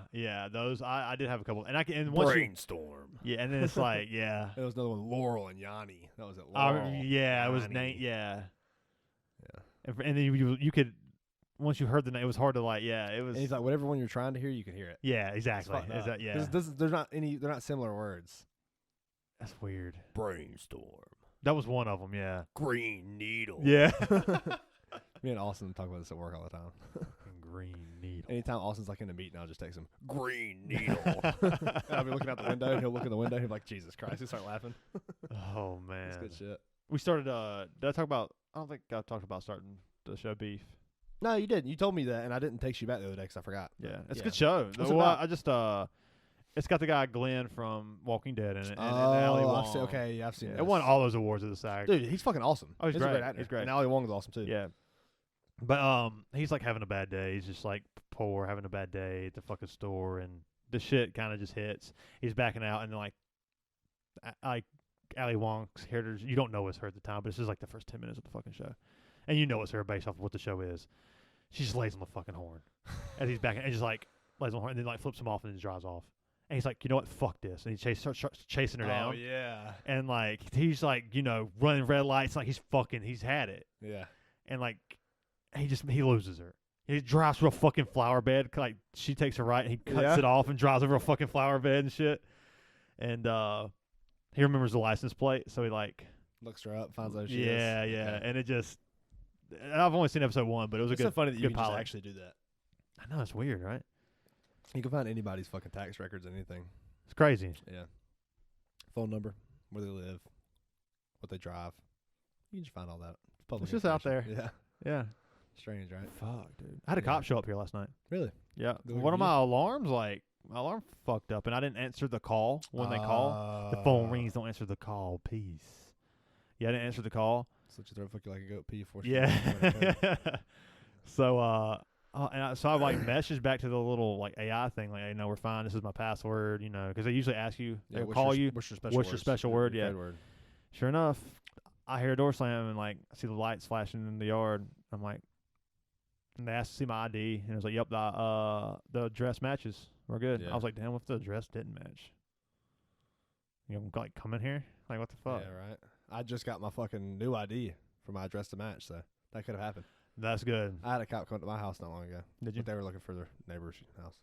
S2: Those I did have a couple, and I can and once
S1: Brainstorm.
S2: Yeah, and then it's like yeah.
S1: There was another one, Laurel and Yanni. That was it. Laurel.
S2: Yeah, it was
S1: Yanni.
S2: yeah.
S1: Yeah.
S2: And then you could once you heard the name, it was hard to like. Yeah, it was.
S1: And he's like, whatever one you're trying to hear, you can hear it.
S2: Yeah, exactly. Is that yeah?
S1: There's not any. They're not similar words.
S2: That's weird.
S1: Brainstorm.
S2: That was one of them. Yeah.
S1: Green Needle.
S2: Yeah.
S1: Me and Austin talk about this at work all the time.
S2: Green Needle.
S1: Anytime Austin's like in a meeting, I'll just text him, Green Needle. And I'll be looking out the window, and he'll look in the window, and he'll be like, Jesus Christ, he'll start laughing.
S2: Oh, man.
S1: That's good shit.
S2: We started, did I talk about, I don't think I talked about starting the show Beef.
S1: No, you didn't. You told me that, and I didn't text you back the other day because I forgot.
S2: Yeah. It's a good show.
S1: What's it about?
S2: I just, it's got the guy Glenn from Walking Dead in it. And
S1: Oh,
S2: Ali
S1: I've
S2: Wong.
S1: seen, okay, yeah, I've seen
S2: It
S1: this.
S2: won all those awards at the SAG.
S1: Dude, he's fucking awesome.
S2: Oh, he's
S1: a
S2: great.
S1: great actor.
S2: He's great.
S1: And Ali Wong's awesome, too.
S2: Yeah. But he's like having a bad day. He's just like poor, having a bad day at the fucking store, and the shit kind of just hits. He's backing out, and then like Ali Wong's character, you don't know it's her at the time, but this is like the first 10 minutes of the fucking show, and you know it's her based off of what the show is. She just lays on the fucking horn as he's backing, and just like lays on the horn, and then like flips him off and then drives off. And he's like, you know what, fuck this, and he starts chasing her down.
S1: Oh yeah.
S2: And like he's like, running red lights, like he's had it.
S1: Yeah.
S2: And like he loses her. He drives to a fucking flower bed. Like she takes a right, and he cuts it off and drives over a fucking flower bed and shit. And he remembers the license plate, so he like
S1: looks her up, finds out who she is.
S2: Yeah. Okay. And it just, I've only seen episode 1, but it was
S1: it's
S2: a good.
S1: So funny that you
S2: good
S1: can just
S2: pilot.
S1: actually do that.
S2: I know, it's weird, right?
S1: You can find anybody's fucking tax records, anything.
S2: It's crazy.
S1: Yeah. Phone number, where they live, what they drive. You can just find all that.
S2: It's just out there.
S1: Yeah.
S2: Yeah.
S1: Strange, right?
S2: Fuck, dude. I had a cop show up here last night.
S1: Really?
S2: Yeah.
S1: They look
S2: One
S1: at
S2: of my alarms, my alarm fucked up, and I didn't answer the call when they call. The phone rings, don't answer the call. Peace. Yeah, I didn't answer the call.
S1: Slit your throat, fuck you like a goat, pee for
S2: Yeah. So, so I like messaged back to the little like AI thing, like, hey, no, we're fine. This is my password, because they usually ask you, they call you.
S1: What's your special
S2: What's your special word? Yeah.
S1: Word.
S2: Sure enough, I hear a door slam and like I see the lights flashing in the yard. I'm like, and they asked to see my ID, and I was like, yep, the address matches. We're good.
S1: Yeah.
S2: I was like, damn, what if the address didn't match? Like come in here? Like what the fuck?
S1: Yeah, right. I just got my fucking new ID for my address to match, so that could have happened.
S2: That's good.
S1: I had a cop come to my house not long ago.
S2: Did you?
S1: But they were looking for their neighbor's house.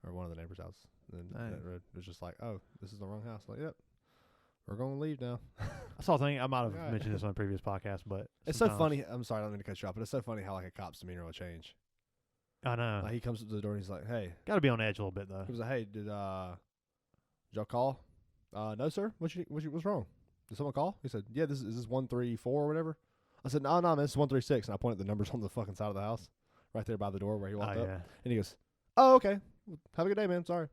S1: Or one of the neighbor's house. And that road was just like, oh, this is the wrong house. Like, yep. We're going to leave now.
S2: I saw a thing. I might have mentioned this on a previous podcast, but
S1: it's so funny. I'm sorry, I don't mean to cut you off, but it's so funny how like a cop's demeanor will change.
S2: I know.
S1: Like he comes up to the door and he's like, hey.
S2: Got to be on edge a little bit though.
S1: He was like, hey, did y'all call? No, sir. What's wrong? Did someone call? He said, yeah, is this 134 or whatever? I said, no, man, this is 136. And I pointed the numbers on the fucking side of the house, right there by the door where he walked up.
S2: Yeah.
S1: And he goes, oh, okay. Have a good day, man. Sorry. It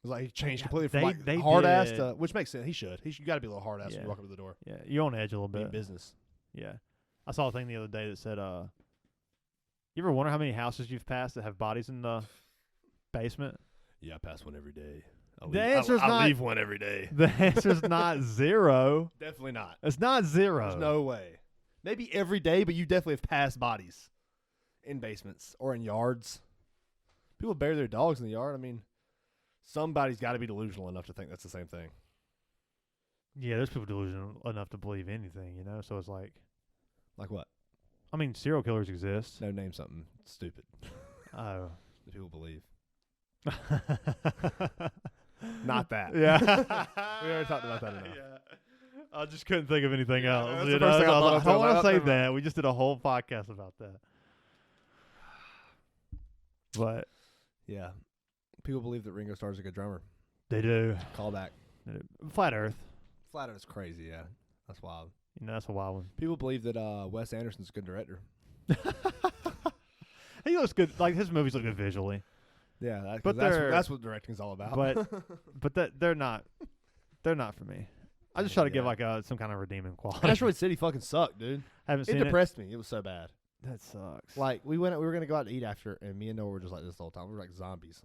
S1: was like he changed completely from
S2: they
S1: hard
S2: did.
S1: ass to, which makes sense. He should. You got to be a little hard ass when you walk up to the door.
S2: Yeah, you're on edge a little
S1: Be
S2: bit.
S1: business.
S2: Yeah. I saw a thing the other day that said, you ever wonder how many houses you've passed that have bodies in the basement?
S1: Yeah, I pass one every day.
S2: The answer's not.
S1: I leave one every day.
S2: The answer's not 0.
S1: Definitely not.
S2: It's not 0.
S1: There's no way. Maybe every day, but you definitely have passed bodies in basements or in yards. People bury their dogs in the yard. I mean, somebody's got to be delusional enough to think that's the same thing.
S2: Yeah, there's people delusional enough to believe anything, So it's like.
S1: Like what?
S2: I mean, serial killers exist.
S1: No, name something stupid.
S2: Oh.
S1: That people believe. Not that.
S2: Yeah.
S1: We already talked about that enough.
S2: Yeah. I just couldn't think of anything else.
S1: That's the first thing I thought of.
S2: I don't want to say
S1: Never mind.
S2: that. We just did a whole podcast about that. But
S1: Yeah. People believe that Ringo Starr's a good drummer.
S2: they do.
S1: Callback.
S2: Flat Earth.
S1: Flat Earth's crazy, yeah. That's wild.
S2: That's a wild one.
S1: People believe that Wes Anderson's a good director.
S2: He looks good. Like his movies look good visually.
S1: Yeah,
S2: But
S1: that's what directing's all about.
S2: But they're not for me. I just try to give like some kind of redeeming quality.
S1: Asteroid City fucking sucked, dude.
S2: Haven't
S1: It
S2: seen
S1: depressed me. It was so bad.
S2: That sucks.
S1: Like we were gonna go out to eat after, and me and Noah were just like this the whole time. We were like zombies.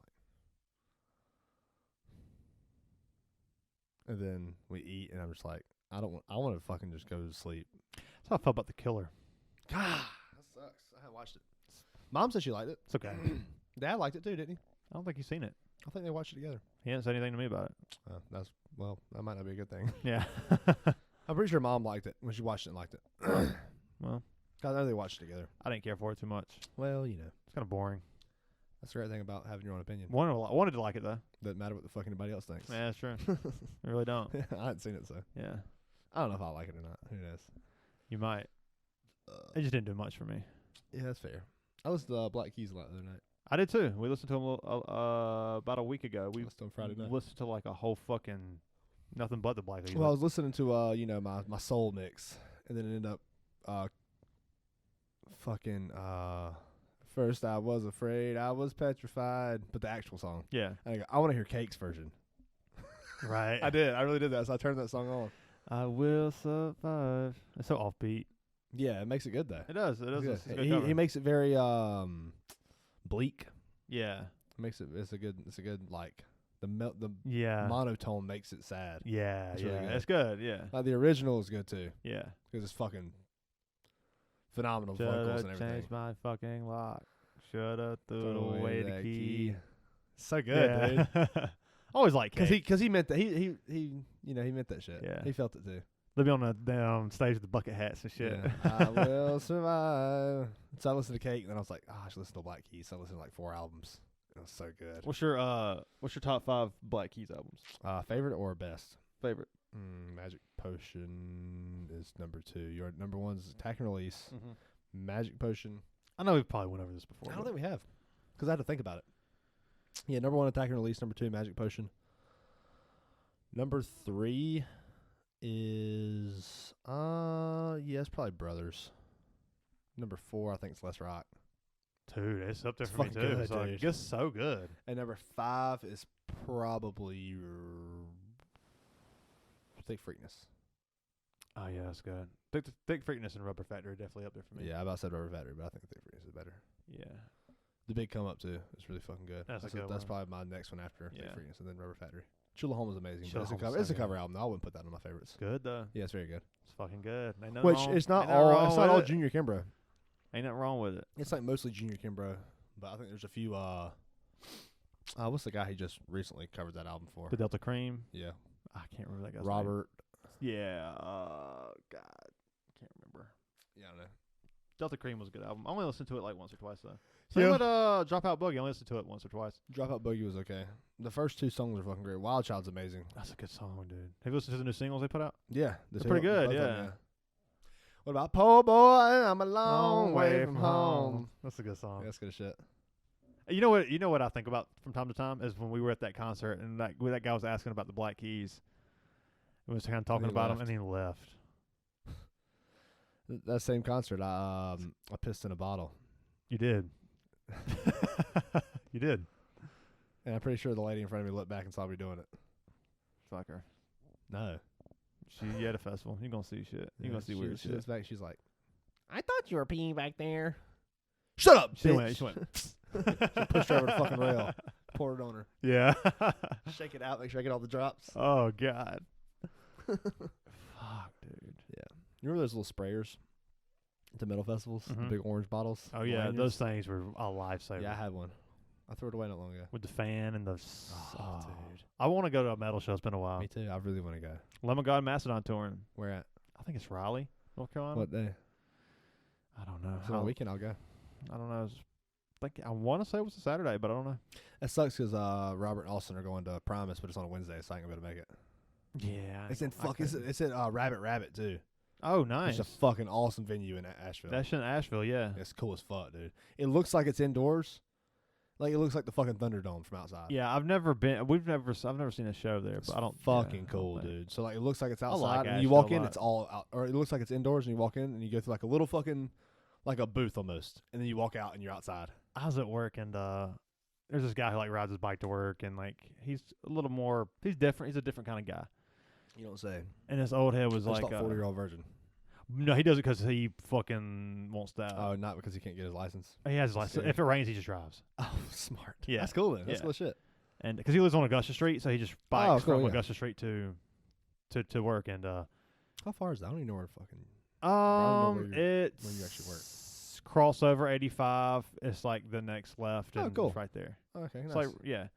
S1: And then we eat, and I'm just like, I want to fucking just go to sleep.
S2: That's how I felt about The Killer.
S1: God, that sucks. I haven't watched it. Mom said she liked it.
S2: It's okay.
S1: Dad liked it too, didn't he?
S2: I don't think you've seen it.
S1: I think they watched it together.
S2: He didn't say anything to me about it.
S1: That might not be a good thing.
S2: Yeah.
S1: I'm pretty sure Mom liked it when she watched it and liked it.
S2: Well,
S1: I know they watched it together.
S2: I didn't care for it too much.
S1: Well,
S2: It's kind of boring.
S1: that's the great thing about having your own opinion.
S2: Wanted to like it though.
S1: Doesn't matter what the fuck anybody else thinks.
S2: Yeah, that's true. I really don't.
S1: I hadn't seen it, so
S2: Yeah.
S1: I don't know if I like it or not. Who knows?
S2: You might. It just didn't do much for me.
S1: Yeah, that's fair. I listened to Black Keys a lot the other night.
S2: I did too. We listened to him about a week ago. We
S1: listened to him Friday night.
S2: listened to like a whole fucking nothing but the Black Keys.
S1: Well, I was listening to my soul mix, and then it ended up first I was afraid, I was petrified, but the actual song.
S2: Yeah.
S1: And I go, I want to hear Cake's version.
S2: Right.
S1: I did. I really did that. So I turned that song on.
S2: I will survive. It's so offbeat.
S1: Yeah, it makes it good though.
S2: It does. It does.
S1: It's
S2: It's a
S1: good.
S2: good
S1: He
S2: cover.
S1: makes it very bleak.
S2: Yeah.
S1: Makes it. It's a good like the
S2: Yeah.
S1: monotone makes it sad.
S2: Yeah.
S1: It's
S2: Yeah.
S1: really good.
S2: It's good. Yeah.
S1: Like the original is good too
S2: Yeah.
S1: because it's fucking phenomenal vocals and
S2: Shoulda
S1: everything.
S2: changed my fucking lock. Shoulda threw away the key.
S1: So good, dude.
S2: Always like
S1: Because
S2: Cake.
S1: he meant that he he meant that shit.
S2: Yeah.
S1: He felt it too.
S2: They'll be on the stage with the bucket hats and shit.
S1: Yeah. I will survive. So I listened to Cake, and then I was like, I should listen to Black Keys. So I listened to like 4 albums. It was so good.
S2: What's your top 5 Black Keys albums?
S1: Favorite or best?
S2: Favorite.
S1: Magic Potion is number 2. Your number 1 is Attack and Release.
S2: Mm-hmm.
S1: Magic Potion.
S2: I know we probably went over this before.
S1: I don't think we have, because I had to think about it. Yeah, number 1 Attack and Release. Number 2 Magic Potion. Number 3 is it's probably Brothers. Number 4 I think it's Less Rock.
S2: Dude, it's up there
S1: It's
S2: for me
S1: fucking
S2: too.
S1: good,
S2: It's like,
S1: dude.
S2: it's so good.
S1: And number 5 is probably Thick Freakness.
S2: Oh yeah, that's good. Thick Freakness and Rubber Factory are definitely up there for me.
S1: Yeah, I about said Rubber Factory, but I think Thick Freakness is better.
S2: Yeah.
S1: The Big Come Up too. It's really fucking good.
S2: That's a good
S1: That's
S2: one.
S1: probably my next one after Thick
S2: Yeah.
S1: Freakness, and then Rubber Factory. Chula Home is amazing. But it's a
S2: Chula Home's
S1: cover.
S2: so
S1: It's a
S2: good.
S1: cover album. I wouldn't put that on my favorites.
S2: Good though.
S1: Yeah, it's very good.
S2: It's fucking good. Ain't nothing
S1: Which
S2: wrong.
S1: it's not
S2: ain't nothing wrong
S1: all. It's not
S2: with
S1: all
S2: it.
S1: Junior Kimbrough.
S2: Ain't nothing wrong with it.
S1: It's like mostly Junior Kimbrough, but I think there's a few. What's the guy he just recently covered that album for?
S2: The Delta Cream.
S1: Yeah,
S2: I can't remember that guy's
S1: Robert.
S2: name. Yeah. God, can't remember.
S1: Yeah, I don't know.
S2: Delta Cream was a good album. I only listened to it like once or twice though.
S1: Yeah.
S2: Same with Dropout Boogie. I only listened to it once or twice.
S1: Dropout Boogie was okay. The first 2 songs are fucking great. Wild Child's amazing.
S2: That's a good song, dude. Have you listened to the new singles they put out?
S1: Yeah,
S2: They're pretty good,
S1: both of
S2: yeah.
S1: them, What about Poor Boy? I'm a long way from home.
S2: That's a good song.
S1: Yeah, that's good shit.
S2: You know what? You know what I think about from time to time is when we were at that concert and that guy was asking about the Black Keys. We was kind of talking
S1: he
S2: about
S1: left.
S2: them, and he left.
S1: That same concert, I pissed in a bottle,
S2: You did. You did.
S1: and I'm pretty sure the lady in front of me looked back and saw me doing it.
S2: Fucker.
S1: No,
S2: She at a festival. You gonna see shit. You gonna see weird
S1: she
S2: shit.
S1: looks back. She's like, "I thought you were peeing back there." Shut up,
S2: She
S1: bitch.
S2: went. She went.
S1: She pushed her over the fucking rail. Pour it on her.
S2: Yeah.
S1: Shake it out. Make sure I get all the drops.
S2: Oh God. Fuck, dude.
S1: You remember those little sprayers at the metal festivals?
S2: Mhm.
S1: The big orange bottles?
S2: Oh
S1: The
S2: yeah,
S1: lanyards?
S2: those things were a lifesaver.
S1: Yeah, I had one. I threw it away not long ago.
S2: With the fan and the.
S1: Oh, dude.
S2: I want to go to a metal show. It's been a while.
S1: Me too. I really want to go.
S2: Lemon God Mastodon touring.
S1: Where at?
S2: I think it's Raleigh, North Carolina.
S1: What day?
S2: I don't know.
S1: If it's on a weekend, I'll go.
S2: I don't know. I want to say it was a Saturday, but I don't know.
S1: That sucks because Robert and Austin are going to Primus, but it's on a Wednesday, so I ain't gonna be able to make it.
S2: Yeah.
S1: It's in it's at Rabbit too.
S2: Oh, nice.
S1: It's a fucking awesome venue in Asheville.
S2: That's in Asheville, yeah.
S1: It's cool as fuck, dude. It looks like it's indoors. Like it looks like the fucking Thunderdome from outside.
S2: Yeah, I've never been. I've never seen a show there,
S1: It's
S2: but I don't.
S1: fucking
S2: yeah, I
S1: cool,
S2: don't think-
S1: dude. So like it looks like it's
S2: like
S1: outside, and you
S2: Asheville
S1: walk
S2: a
S1: in,
S2: lot.
S1: it's all out, or it looks like it's indoors, and you walk in, and you go through like a little fucking, like a booth almost, and then you walk out, and you're outside.
S2: I was at work and there's this guy who like rides his bike to work and like he's a little more. He's different. He's a different kind of guy.
S1: You don't say.
S2: And this old head was
S1: It's
S2: like,
S1: like 40-year-old virgin.
S2: no, he does it because he fucking wants that.
S1: Oh, not because he can't get his license.
S2: He has his license.
S1: Scary.
S2: If it rains, he just drives.
S1: Oh, smart.
S2: Yeah.
S1: That's cool then. That's
S2: Yeah.
S1: cool as shit.
S2: And because he lives on Augusta Street, so he just bikes
S1: cool,
S2: from
S1: yeah.
S2: Augusta Street to work. And
S1: How far is that? I don't even know where fucking. know where
S2: it's
S1: where you actually work.
S2: crossover 85. It's like the next left,
S1: Oh,
S2: and
S1: cool.
S2: it's right there.
S1: Okay,
S2: It's
S1: nice.
S2: like yeah.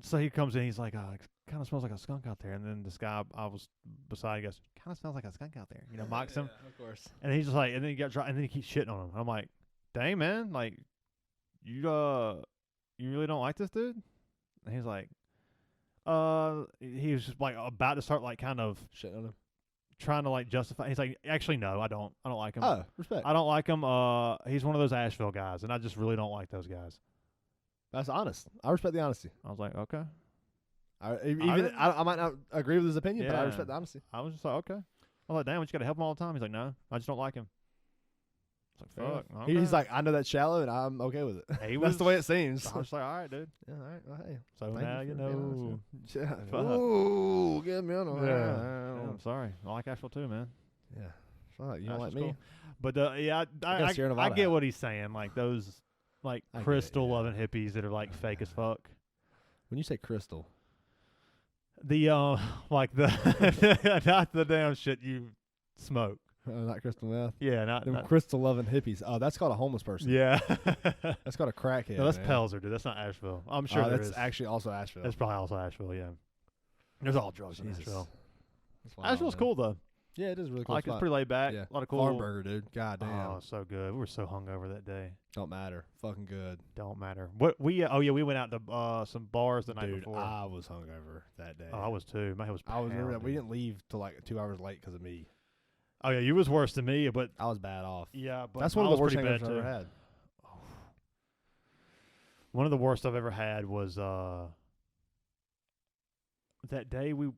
S2: So he comes in, he's like, it kind of smells like a skunk out there. And then this guy I was beside, he goes, kind of smells like a skunk out there. You know, mocks him.
S1: Of course.
S2: And he's just like, and then he got dry, and then he keeps shitting on him. I'm like, dang man, like you really don't like this dude? And he's like, he was just like about to start like kind of
S1: Shit on him.
S2: trying to like justify. He's like, actually no, I don't like him.
S1: Oh, respect.
S2: I don't like him. He's one of those Asheville guys, and I just really don't like those guys.
S1: That's honest. I respect the honesty.
S2: I was like, okay.
S1: I might not agree with his opinion, but I
S2: Yeah.
S1: respect the honesty.
S2: I was just like, okay. I was like, damn, we just gotta help him all the time. He's like, no, I just don't like him. I was
S1: Fair
S2: like, fuck.
S1: enough.
S2: Okay.
S1: He's like, I know that's shallow, and I'm okay with it.
S2: He
S1: That's the
S2: was-
S1: way it seems.
S2: I was just like, all right, dude.
S1: Yeah, all right. Well, hey.
S2: So
S1: Thank
S2: now
S1: you
S2: you
S1: for being
S2: know.
S1: honest, yeah.
S2: Fuck.
S1: Ooh, get me on the
S2: Yeah. I'm sorry. I like Asheville too, man.
S1: Yeah. Fuck, you don't like me?
S2: Cool. But I
S1: Nevada
S2: get what he's saying. Like those crystal
S1: yeah.
S2: loving hippies that are like fake as fuck.
S1: When you say crystal,
S2: The like the not the damn shit you smoke.
S1: not crystal meth.
S2: Yeah, not
S1: crystal loving hippies. Oh, that's called a homeless person.
S2: Yeah.
S1: That's called a crackhead.
S2: No, that's
S1: man.
S2: Pelzer, dude. That's not Asheville. I'm sure
S1: that's actually also Asheville.
S2: That's probably also Asheville. Yeah. There's all drugs in
S1: Jesus.
S2: Asheville.
S1: Wild,
S2: Asheville's
S1: man.
S2: cool though.
S1: Yeah, it is a really cool.
S2: Like
S1: spot.
S2: it's pretty laid back.
S1: Yeah.
S2: A lot of cool.
S1: Farm burger, dude. God damn.
S2: Oh, so good. We were so hungover that day.
S1: Don't matter. Fucking good.
S2: Don't matter. What we we went out to some bars the night
S1: Dude,
S2: before.
S1: I was hungover that day.
S2: Oh, I was too. My head was.
S1: I was. Remember that we
S2: pounding.
S1: didn't leave till like 2 hours late because of me.
S2: Oh yeah, you was worse than me, but
S1: I was bad off.
S2: yeah, but
S1: That's one of
S2: I
S1: the
S2: was
S1: worst
S2: pretty
S1: hangovers
S2: bad
S1: I've ever
S2: too.
S1: had.
S2: One of the worst I've ever had was that day we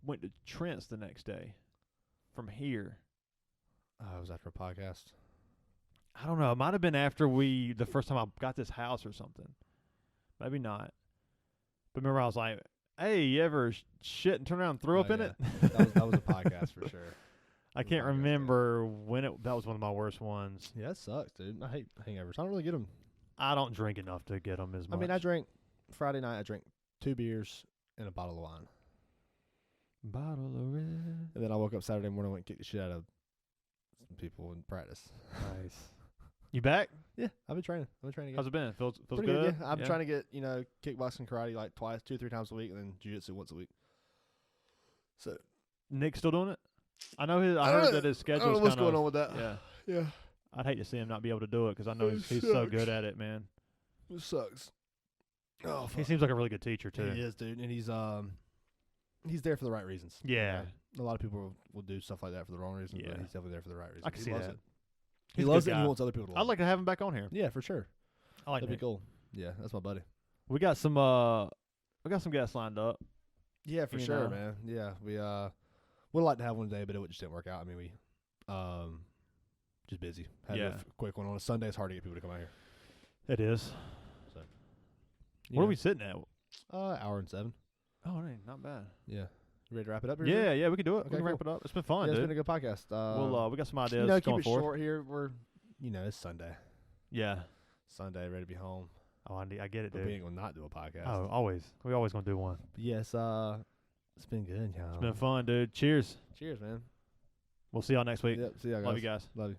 S2: went to Trent's the next day from here.
S1: It was after a podcast.
S2: I don't know. It might have been after the first time I got this house or something. Maybe not. But remember, I was like, "Hey, you ever shit and turn around and throw up in
S1: yeah.
S2: it?"
S1: That was a podcast for sure.
S2: I can't remember when that was one of my worst ones.
S1: Yeah, that sucks, dude. I hate hangovers. I don't really get them.
S2: I don't drink enough to get them as much.
S1: I mean, I drank Friday night. I drank 2 beers and a bottle of wine.
S2: Bottle of red.
S1: And then I woke up Saturday morning and went and kicked the shit out of some people in practice.
S2: Nice. You back?
S1: Yeah, I've been training. Again.
S2: How's it been? Feels
S1: Pretty
S2: good?
S1: Yeah. I'm trying to get, kickboxing, karate like 2 or 3 times a week, and then jiu-jitsu once a week. So
S2: Nick's still doing it? I know I heard that his schedule.
S1: I don't know what's going on with that.
S2: Yeah.
S1: Yeah.
S2: I'd hate to see him not be able to do it because I know
S1: It
S2: he's so
S1: sucks.
S2: good at it, man.
S1: It sucks. Oh,
S2: He
S1: fuck.
S2: seems like a really good teacher too.
S1: He is, dude, and he's there for the right reasons.
S2: Yeah.
S1: A lot of people will do stuff like that for the wrong reasons,
S2: Yeah.
S1: but he's definitely there for the right reasons.
S2: I can
S1: He
S2: see
S1: loves
S2: that.
S1: it.
S2: He's
S1: He
S2: a
S1: loves
S2: good
S1: it and he
S2: guy.
S1: wants other people to love
S2: I'd like to have him back on here.
S1: it. Yeah, for sure.
S2: I like
S1: That'd
S2: Nick.
S1: be cool. Yeah, that's my buddy.
S2: We got some guests lined up.
S1: Yeah, for
S2: You
S1: sure,
S2: know.
S1: man. Yeah, we would like to have one today, but it just didn't work out. I mean, we just busy. Had
S2: Yeah.
S1: a quick one on a Sunday. It's hard to get people to come out here.
S2: It is.
S1: So,
S2: Where are we sitting at?
S1: Hour and 7.
S2: Oh, it ain't not bad.
S1: Yeah. You ready to wrap it up here?
S2: Yeah, we can do it.
S1: Okay,
S2: we can wrap
S1: cool.
S2: it up. It's been fun,
S1: Yeah, it's
S2: dude.
S1: been a good podcast.
S2: We got some ideas
S1: keep
S2: going
S1: it
S2: forward.
S1: short here. We're, it's Sunday.
S2: Yeah.
S1: Sunday, ready to be home.
S2: Oh, I get it,
S1: But
S2: dude.
S1: we ain't gonna not do a podcast.
S2: Oh, always. We always gonna do one.
S1: But yes. It's been good, y'all.
S2: It's been fun, dude. Cheers.
S1: Cheers, man.
S2: We'll see y'all next week.
S1: Yep. See y'all guys.
S2: Love you guys.
S1: Love you.